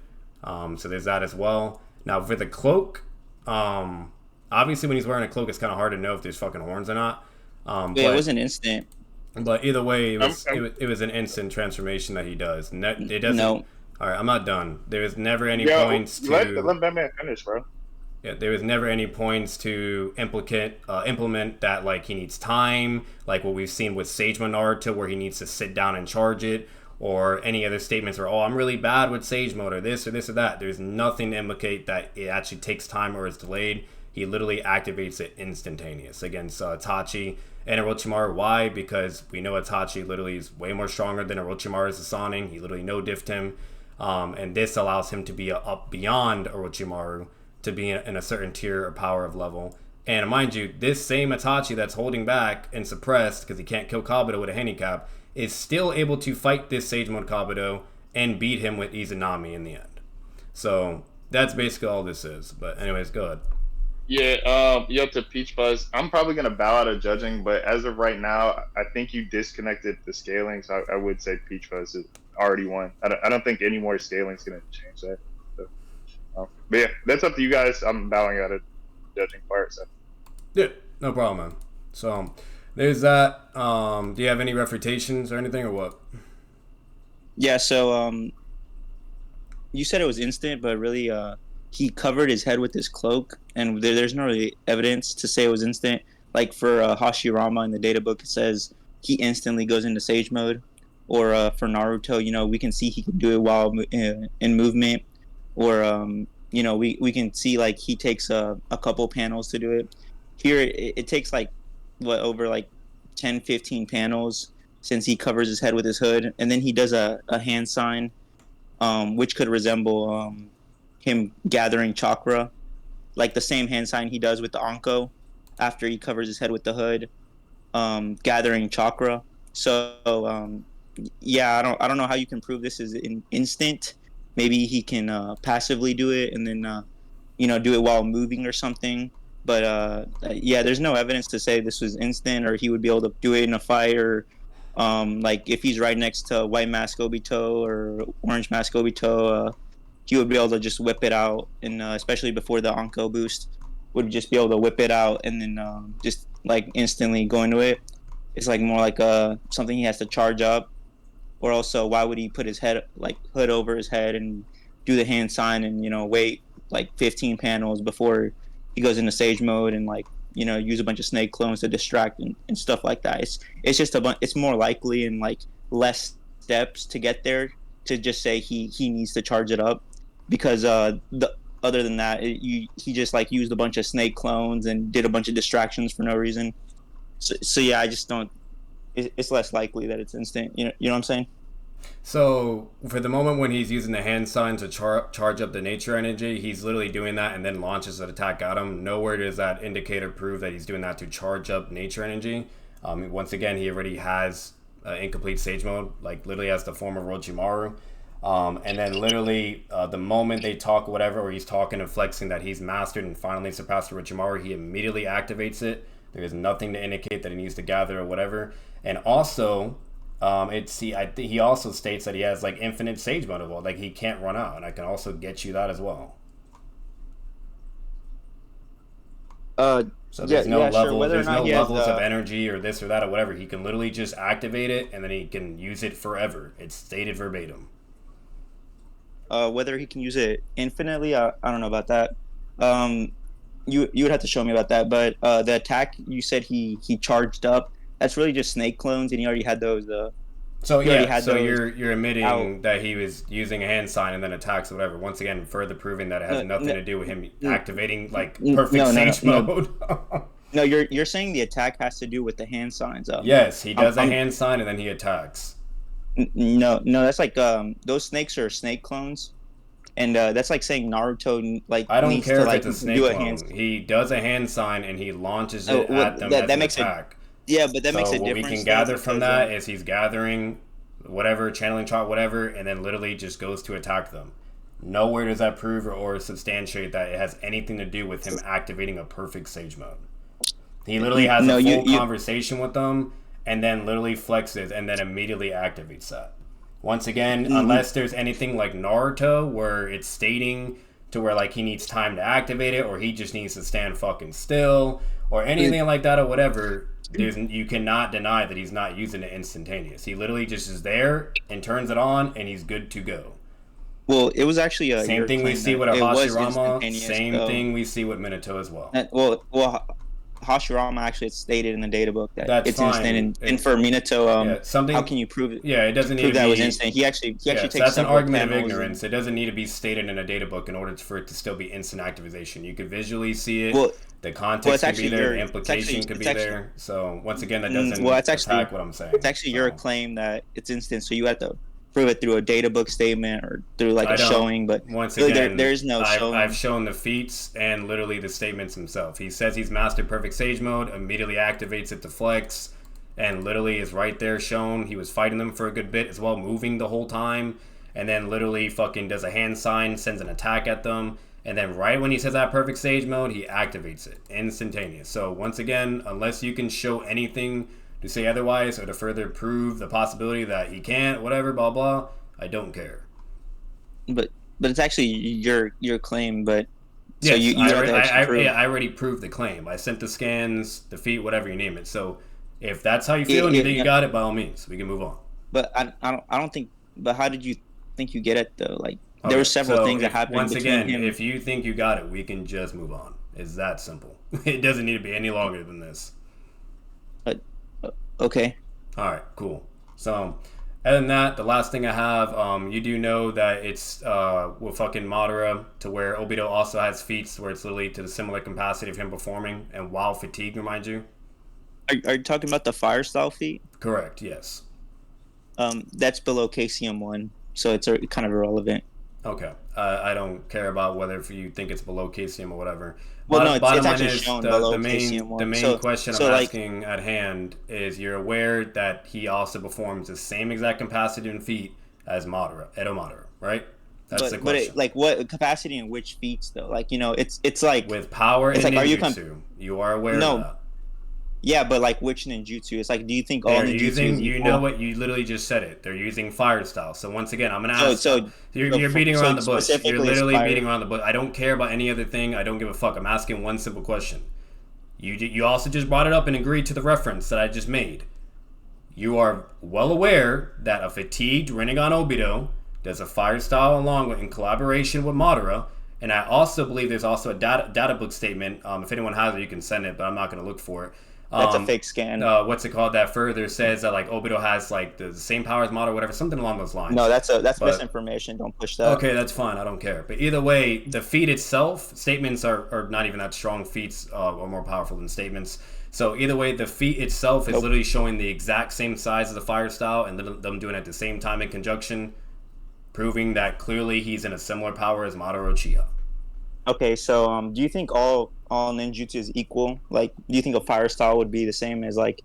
So there's that as well. Now for the cloak, obviously when he's wearing a cloak, it's kind of hard to know if there's fucking horns or not. But it was an instant. But either way, it was an instant transformation that he does. It doesn't. No. All right, I'm not done. There was never any points to let Batman finish, bro. Yeah, there was never any points to implement that, like, he needs time, like what we've seen with Sage Mode Naruto, where he needs to sit down and charge it, or any other statements where, oh, I'm really bad with Sage Mode, or this or this or that. There's nothing to indicate that it actually takes time or is delayed. He literally activates it instantaneous against Itachi and Orochimaru. Why? Because we know Itachi literally is way more stronger than Orochimaru's Sasanin. He literally no-diffed him. And this allows him to be up beyond Orochimaru, to be in a certain tier or power of level. And mind you, this same Itachi that's holding back and suppressed because he can't kill Kabuto with a handicap is still able to fight this Sage Mode Kabuto and beat him with Izanami in the end. So that's basically all this is. But anyways, go ahead. Yeah, yo, to Peach Fuzz, I'm probably gonna bow out of judging, but as of right now, I think you disconnected the scaling, so I would say Peach Fuzz is already won. I don't think any more scaling's gonna change that. So, but yeah, that's up to you guys. I'm bowing out of judging part. So. Yeah, no problem, man. So there's that. Do you have any refutations or anything, or what? Yeah. So you said it was instant, but really, he covered his head with his cloak, and there's no really evidence to say it was instant. Like for Hashirama in the data book, it says he instantly goes into Sage Mode. Or for Naruto, you know, we can see he can do it while in movement. Or, you know, we can see, like, he takes a couple panels to do it. Here, it takes, like, over, like, 10, 15 panels since he covers his head with his hood. And then he does a hand sign, which could resemble him gathering chakra. Like the same hand sign he does with the Anko after he covers his head with the hood, gathering chakra. So, yeah, I don't know how you can prove this is an instant. Maybe he can passively do it and then you know, do it while moving or something. But yeah, there's no evidence to say this was instant or he would be able to do it in a fight, or like if he's right next to White Mask Obito or Orange Mask Obito, he would be able to just whip it out, and especially before the Anko boost, would just be able to whip it out and then just like instantly go into it. It's like more like something he has to charge up. Or also, why would he put his head, like, hood over his head and do the hand sign and, you know, wait like 15 panels before he goes into Sage Mode and, like, you know, use a bunch of snake clones to distract and stuff like that. It's just it's more likely and, like, less steps to get there to just say he needs to charge it up, because other than that, he just, like, used a bunch of snake clones and did a bunch of distractions for no reason. So yeah, I just don't. It's less likely that it's instant. You know what I'm saying? So for the moment when he's using the hand sign to charge up the nature energy, he's literally doing that and then launches an attack at him. Nowhere does that indicator prove that he's doing that to charge up nature energy. Once again, he already has incomplete Sage Mode, like literally has the form of Orochimaru. And then literally the moment they talk whatever, or he's talking and flexing that he's mastered and finally surpassed Orochimaru, he immediately activates it. There is nothing to indicate that he needs to gather or whatever. And also, I think he also states that he has like infinite Sage Mode, like he can't run out, and I can also get you that as well. So there's no level, sure. There's no levels of energy or this or that or whatever. He can literally just activate it, and then he can use it forever. It's stated verbatim. Whether he can use it infinitely, I don't know about that. You would have to show me about that. But the attack you said he charged up, that's really just snake clones, and he already had those. So yeah, so you're admitting that he was using a hand sign and then attacks or whatever. Once again, further proving that it has nothing to do with him activating like perfect Sage Mode. No, you're saying the attack has to do with the hand signs. Yes, he does a hand sign and then he attacks. No, that's like those snakes are snake clones. And that's like saying Naruto like I don't needs care to if like it's a snake do a clone. hand. He does a hand sign and he launches it at them as an attack. Yeah, but that makes a difference. So what we can gather from that is he's gathering whatever, channeling chart, whatever, and then literally just goes to attack them. Nowhere does that prove or substantiate that it has anything to do with him activating a perfect Sage Mode. He literally has a full conversation with them and then literally flexes and then immediately activates that. Once again, unless there's anything like Naruto where it's stating to where like he needs time to activate it, or he just needs to stand fucking still, or anything like that, or whatever. You cannot deny that he's not using it instantaneous. He literally just is there and turns it on, and he's good to go. Well, it was actually same thing we see with a Hashirama. Same thing we see with Minato as well. Hashirama actually it's stated in the data book that That's it's fine. instant, and for Minato, something. How can you prove it? Yeah, it doesn't need prove to that be, was instant. He actually takes. That's an argument of ignorance. It doesn't need to be stated in a data book in order for it to still be instant activation. You could visually see it. Well, the context could be there. The implication could be there. So once again, that doesn't attack what I'm saying. It's actually your claim that it's instant, so you have to prove it through a data book statement or through like a showing. But once again, there's no showing. I've shown the feats and literally the statements himself. He says he's mastered perfect sage mode, immediately activates it to flex, and literally is right there shown. He was fighting them for a good bit as well, moving the whole time, and then literally fucking does a hand sign, sends an attack at them, and then right when he says that perfect sage mode, he activates it instantaneous. So once again, unless you can show anything to say otherwise or to further prove the possibility that he can't, whatever, blah blah, I don't care. But it's actually your claim. But yes, so you I already proved the claim. I sent the scans, the feat, whatever you name it. So if that's how you feel and you think you got it, by all means, we can move on. But I don't think. But how did you think you get it though? Like there were several things that happened. Once again, him. if you think you got it, we can just move on. It's that simple. It doesn't need to be any longer than this. Okay. All right, cool. So, other than that, the last thing I have, you do know that it's with fucking Madara to where Obito also has feats where it's literally to the similar capacity of him performing and while fatigued, remind you? Are you talking about the fire style feat? Correct, yes. That's below KCM1, so it's kind of irrelevant. Okay. I don't care about whether if you think it's below KCM or whatever. Well, Bottom it's line actually is shown below KCM1. The main question I'm asking at hand is you're aware that he also performs the same exact capacity and feat as Madara, Edo Madara, right? That's the question. But what capacity and which feats though? Like, you know, it's like with power and like, ninjutsu. You are aware of that. Yeah, but like which ninjutsu? It's like, do you think all ninjutsu? You know what? You literally just said it. They're using fire style. So once again, I'm gonna ask. You're beating around the bush. You're literally beating around the bush. I don't care about any other thing. I don't give a fuck. I'm asking one simple question. You also just brought it up and agreed to the reference that I just made. You are well aware that a fatigued Rinnegan Obito does a fire style along with in collaboration with Madara. And I also believe there's also a data book statement. If anyone has it, you can send it, but I'm not going to look for it. That's a fake scan. What's it called? That further says that like Obito has like the same power as Madara, whatever, something along those lines. No, that's misinformation. Don't push that. Okay, that's fine. I don't care. But either way, the feat itself, statements are not even that strong. Feats are more powerful than statements. So either way, the feat itself is literally showing the exact same size as the fire style, and them doing it at the same time in conjunction, proving that clearly he's in a similar power as Madara Uchiha. Okay, so do you think all ninjutsu is equal? Like, do you think a fire style would be the same as like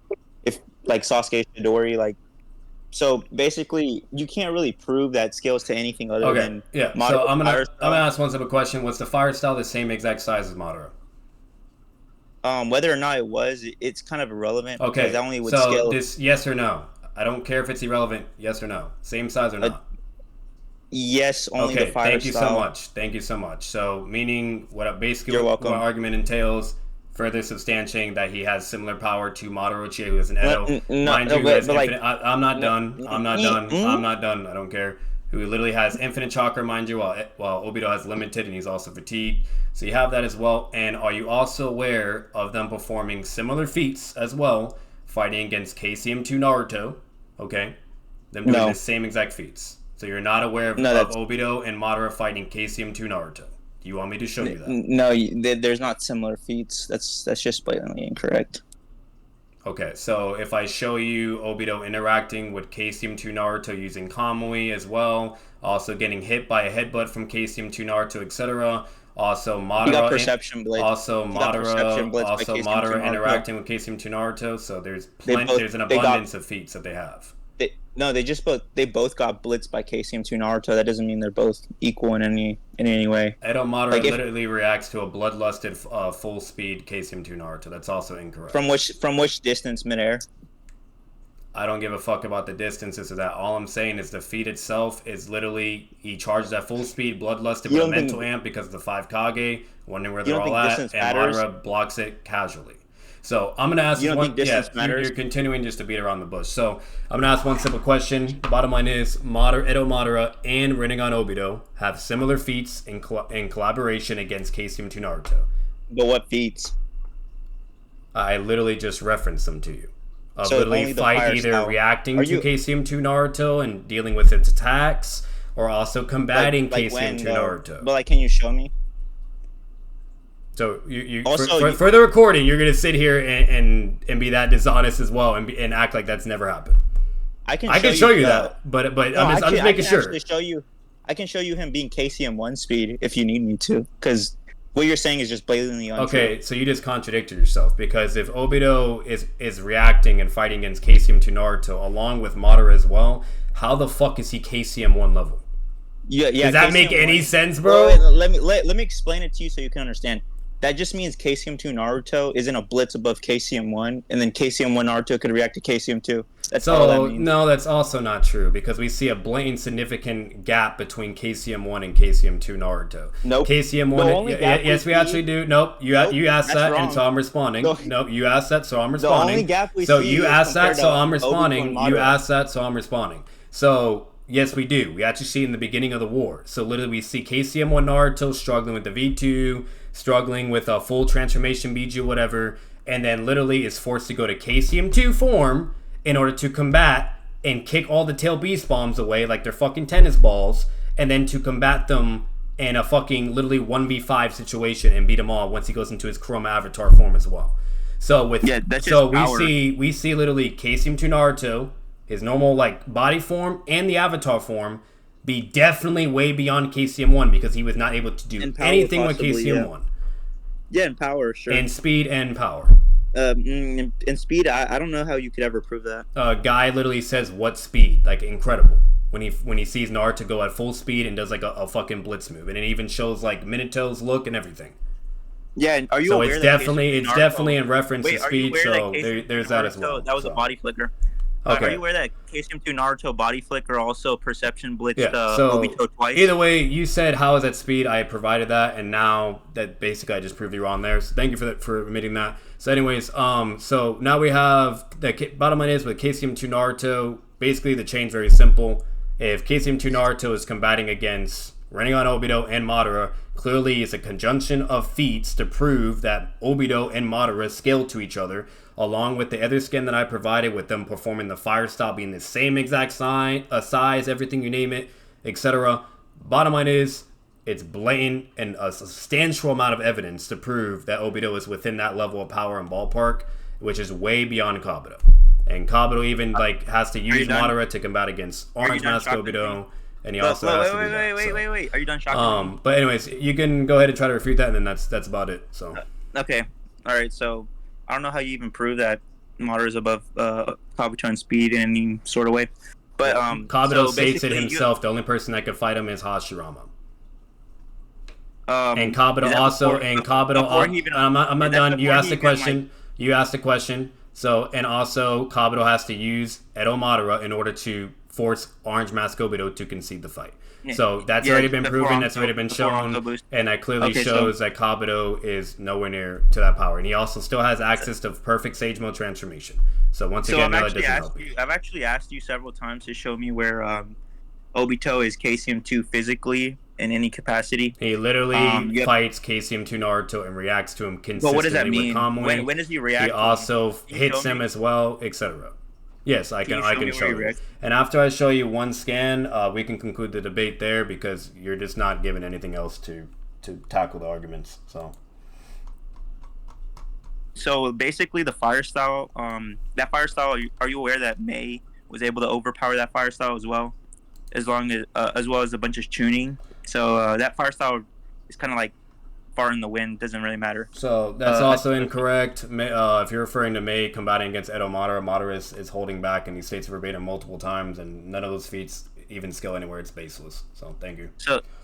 if like Sasuke Chidori? Like, so basically, you can't really prove that scales to anything other than So I'm gonna ask one simple question: was the fire style the same exact size as Madara? Whether or not it was, it's kind of irrelevant. Okay, because that only would so scale. this yes or no? I don't care if it's irrelevant. Yes or no? Same size or not? Yes, only the fire thank you style. so much. Thank you so much. So, meaning what You're welcome. What argument entails, further substantiating that he has similar power to Madara Uchiha, who is an Edo. I'm not done. I'm not done. I don't care. Who literally has infinite chakra, mind you, while Obito has limited, and he's also fatigued. So you have that as well. And are you also aware of them performing similar feats as well, fighting against KCM2 Naruto? Okay, them doing the same exact feats. So you're not aware of Obito and Madara fighting KCM2 Naruto. Do you want me to show you that? No, there's not similar feats. That's just blatantly incorrect. Okay, so if I show you Obito interacting with KCM2 Naruto using Kamui as well, also getting hit by a headbutt from KCM2 Naruto, etc. Also Madara, perception blitz. Also Madara interacting with KCM2 Naruto. So there's an abundance of feats that they have. They both got blitzed by KCM2 Naruto. That doesn't mean they're both equal in any way. Edo Madara literally reacts to a bloodlusted full speed KCM2 Naruto. That's also incorrect. From which distance, midair? I don't give a fuck about the distances of that. All I'm saying is the feat itself is literally he charges at full speed, bloodlusted with a mental amp because of the 5 Kage, wondering where they're all at, and Madara blocks it casually. So I'm gonna ask one. Yeah, you're continuing just to beat around the bush. So I'm gonna ask one simple question. Bottom line is, Edo Madara and Rinnegan Obito have similar feats in collaboration against KCM2 Naruto. But what feats? I literally just referenced them to you. So literally fight either style. Reacting to KCM2 Naruto and dealing with its attacks, or also combating KCM2 Naruto. But like, can you show me? So you also, for the recording, you're gonna sit here and be that dishonest as well and act like that's never happened. I can show you that, but no, I'm just making sure. I can show you him being KCM1 speed if you need me to, because what you're saying is just blatantly untrue. Okay, so you just contradicted yourself, because if Obito is reacting and fighting against KCM2 Naruto along with Madara as well, how the fuck is he KCM1 level? Yeah. Does that make any sense, bro? Let me explain it to you so you can understand. That just means KCM2 Naruto is in a blitz above KCM1, and then KCM1 Naruto could react to KCM2. That's all that means. No, that's also not true, because we see a blatant significant gap between KCM1 and KCM2 Naruto. Nope. KCM1, yes, we actually do. Nope, you asked that, wrong. And so I'm responding. Nope, you asked that, so I'm responding. The only gap we so see you asked that, so I'm responding. You asked that, so I'm responding. So yes, we do. We actually see in the beginning of the war. So literally, we see KCM1 Naruto struggling with the V2. Struggling with a full transformation Biju, whatever, and then literally is forced to go to KCM2 form in order to combat and kick all the tail beast bombs away like they're fucking tennis balls, and then to combat them in a fucking literally 1v5 situation and beat them all once he goes into his Chroma Avatar form as well. So we see literally KCM2 Naruto, his normal like body form and the Avatar form, be definitely way beyond KCM1 because he was not able to do anything with KCM1. Yeah, in power, sure. In speed and power. In speed, I don't know how you could ever prove that. Guy literally says, what speed? Like, incredible. When he sees Naruto go at full speed and does like a fucking blitz move. And it even shows like Minato's look and everything. Yeah, and are you so aware it's definitely in reference to speed, so there's that as well. That was a body flicker. Okay. Are you aware that KCM2 Naruto body flicker also perception blitzed so Obito twice? Either way, you said how is that speed? I provided that, and now that basically I just proved you wrong there. So thank you for admitting that. So anyways, so now we have the bottom line is with KCM2 Naruto. Basically, the chain's very simple. If KCM2 Naruto is combating against Rinnegan Obito and Madara, clearly it's a conjunction of feats to prove that Obito and Madara scale to each other, along with the other skin that I provided with them performing the fire style being the same exact size, everything you name it, etc. Bottom line is, it's blatant and a substantial amount of evidence to prove that Obito is within that level of power and ballpark, which is way beyond Kabuto. And Kabuto even like has to use Madara to combat against Orange Mask Obito. And he also has to do that. Wait. Are you done shocking me? But anyways, you can go ahead and try to refute that, and then that's about it. So. Okay. All right. So I don't know how you even prove that Madara is above Kabuto in speed in any sort of way. But Kabuto states it himself. The only person that could fight him is Hashirama. And Kabuto also. I'm not done. You asked the question. You asked the question. So and also Kabuto has to use Edo Madara in order to force Orange Mask Obito to concede the fight. So that's already been proven, that's already been shown, and that clearly shows that Kabuto is nowhere near to that power. And he also still has access to perfect Sage Mode transformation. So once again, no, that doesn't help you. I've actually asked you several times to show me where Obito is KCM2 physically in any capacity. He literally fights KCM2 Naruto and reacts to him consistently. But what does that mean? With Kamui. When does he react? He also hits him as well, etc. Yes, I can show you. And after I show you one scan, we can conclude the debate there because you're just not given anything else to tackle the arguments. So basically, the fire style, that fire style. Are you aware that May was able to overpower that fire style as well, as well as a bunch of tuning? So that fire style is kind of like far in the wind, doesn't really matter. So that's also incorrect. If you're referring to May combating against Edo Madara, Madara is holding back, and he states verbatim multiple times, and none of those feats even skill anywhere. It's baseless. So thank you.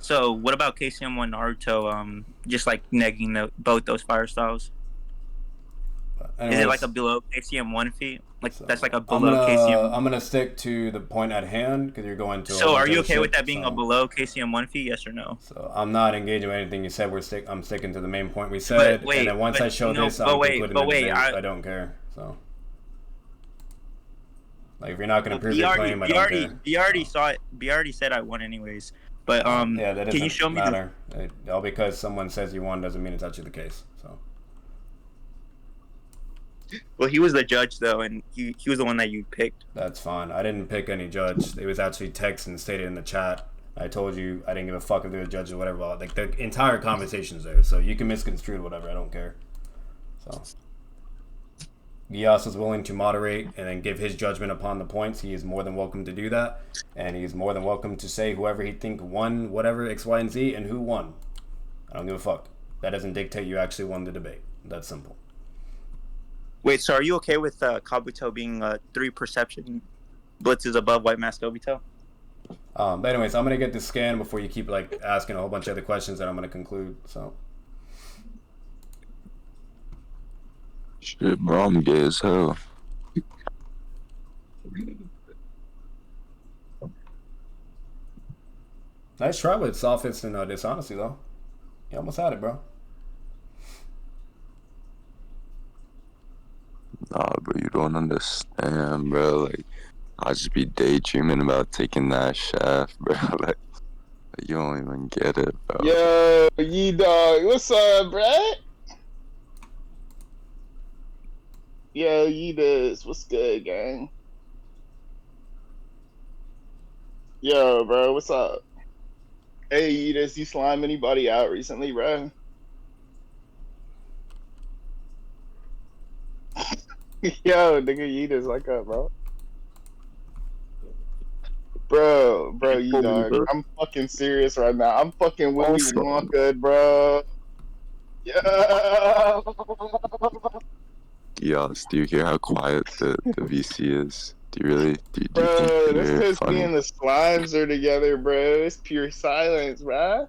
So what about KCM1 Naruto? Just like negging both those fire styles. Is it like a below KCM 1 feet? Like So, that's like a below KCM. I'm gonna stick to the point at hand because you're going to. So are you okay with that being a below KCM 1 feet? Yes or no? So I'm not engaging with anything you said. I'm sticking to the main point we said. But wait, and then once I show this, I'm concluding the debate. I don't care. So. Like if you're not gonna prove your claim, I don't care. B already saw it. B already said I won anyways. But yeah, that can you show me? All because someone says you won doesn't mean it's actually the case. So. Well, he was the judge though, and he was the one that you picked. That's fine. I didn't pick any judge. It was actually text and stated in the chat. I told you I didn't give a fuck if they were judges or whatever. Like the entire conversation's there, so you can misconstrue whatever. I don't care. So. Geass is willing to moderate and then give his judgment upon the points. He is more than welcome to do that, and he's more than welcome to say whoever he think won whatever X, Y, and Z and who won. I don't give a fuck. That doesn't dictate you actually won the debate. That's simple. Wait, so are you okay with Kabuto being 3 perception blitzes above White Mask Obito? But anyways, I'm gonna get this scan before you keep like asking a whole bunch of other questions that I'm gonna conclude. So. Shit, bro, I'm gay as hell. Nice try with SOPHIST and dishonesty, though. You almost had it, bro. Nah, bro, you don't understand, bro. Like, I just be daydreaming about taking that shaft, bro. Like, you don't even get it, bro. Yo, ye dog, what's up, bruh? Yo, Yeetus, what's good, gang? Yo, bro, what's up? Hey, Yeetus, you slime anybody out recently, bro? Yo, nigga, Yeetus, wake up, bro. Bro, you dog. I'm fucking serious right now. I'm fucking Willy Wonka, bro. Yeah. Geass, do you hear how quiet the VC is? Do you really? Do you Bro, think this they're is me and the slimes are together, bro. It's pure silence, bro.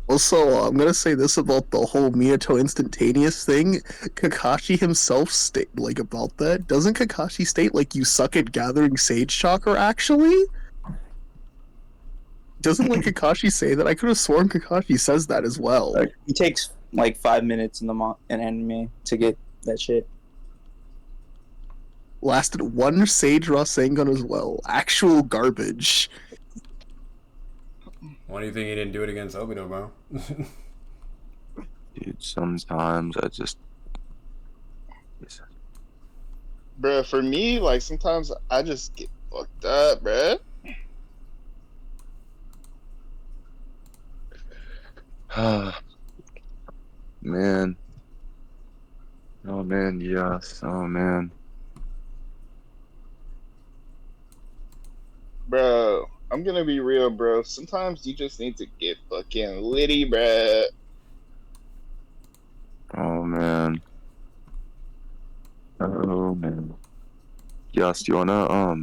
Also, I'm gonna say this about the whole Minato instantaneous thing. Kakashi himself state like about that. Doesn't Kakashi state like you suck at gathering sage chakra? Actually, doesn't like Kakashi say that? I could have sworn Kakashi says that as well. He takes like 5 minutes in in anime to get that shit. Lasted 1 Sage Rasengan as well. Actual garbage. Why do you think he didn't do it against Obito, bro? Dude, sometimes I just... Bro, for me, like, sometimes I just get fucked up, bro. Man. Oh, man, yes. Oh, man. Bro, I'm gonna be real, bro. Sometimes you just need to get fucking litty, bro. Oh, man. Oh, man. Yes, do you wanna,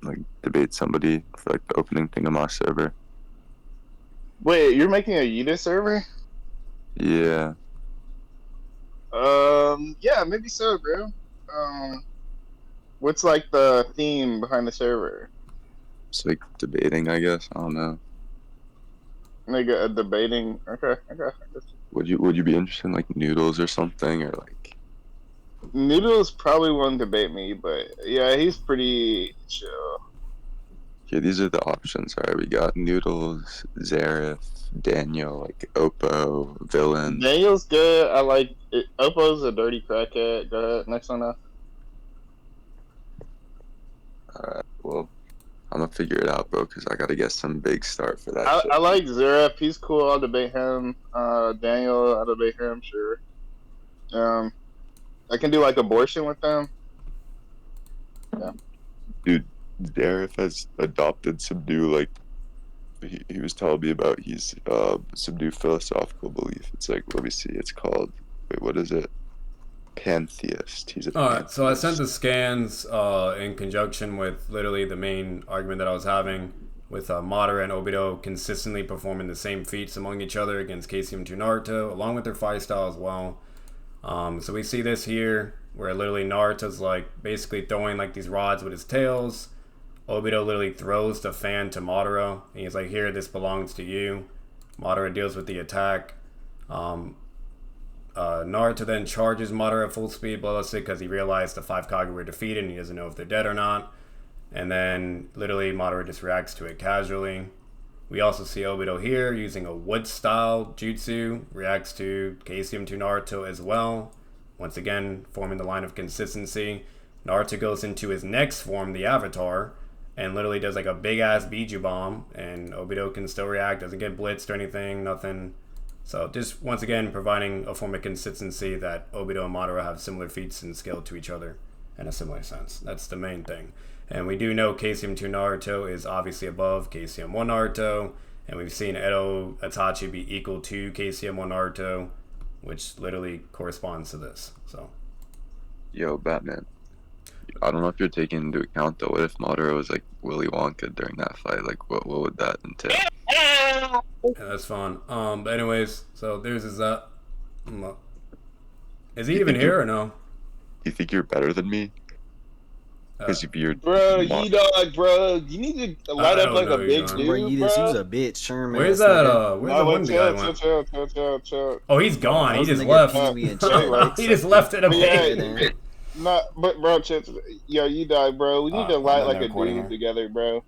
like, debate somebody for, like, the opening thing on my server? Wait, you're making a Yeetus server? Yeah. Yeah, maybe so, bro. What's, like, the theme behind the server? It's, like, debating, I guess. I don't know. Nigga, debating. Okay. Would you be interested in, like, noodles or something, or, like... Noodles probably won't debate me, but yeah, he's pretty chill. Okay, these are the options. Alright, we got Noodles, Zareth, Daniel, like Oppo, Villain. Daniel's good. I like it. Oppo's a dirty crackhead. Go ahead. Next one up. Alright, well, I'm gonna figure it out, bro, because I gotta get some big start for that shit. I like Zareth. He's cool. I'll debate him. Daniel, I'll debate him, sure. I can do like abortion with them. Yeah. Dude, Zareth has adopted Subdue, like, he was telling me about his Subdue philosophical belief. It's like, let me see, it's called, wait, what is it? Pantheist. He's a Alright, so I pantheist. sent the scans in conjunction with literally the main argument that I was having with Madara and Obito consistently performing the same feats among each other against KCM2 Naruto, along with their fight style as well. So we see this here, where literally Naruto's like basically throwing like these rods with his tails. Obito literally throws the fan to Madara, and he's like, "Here, this belongs to you." Madara deals with the attack. Naruto then charges Madara at full speed, bloodlusted, because he realized the 5 Kage were defeated and he doesn't know if they're dead or not. And then literally Madara just reacts to it casually. We also see Obito here using a wood style jutsu, reacts to KCM to Naruto as well. Once again, forming the line of consistency. Naruto goes into his next form, the Avatar, and literally does like a big ass Biju bomb, and Obito can still react, doesn't get blitzed or anything, nothing. So just once again providing a form of consistency that Obito and Madara have similar feats and skill to each other in a similar sense. That's the main thing. And we do know KCM 2 Naruto is obviously above KCM 1 Naruto, and we've seen Edo Itachi be equal to KCM 1 Naruto, which literally corresponds to this. So, Yo, Batman. I don't know if you're taking into account though. What if Madara was like Willy Wonka during that fight? Like, what would that entail? yeah, that's fun. But anyways, so there's his is he even here or no? You think you're better than me? Because if you're Bro, you dog, bro. You need to light up like a big dude, Bro, you just use a bitch, Sherman. Where's that? Where's the one guy went? Chill. Oh, he's gone. He Those just niggas left. be in chill, He just left in a Yeah, bit. but bro, yo, you dog, bro. We need to I'm light not like a recording dude her. together, bro.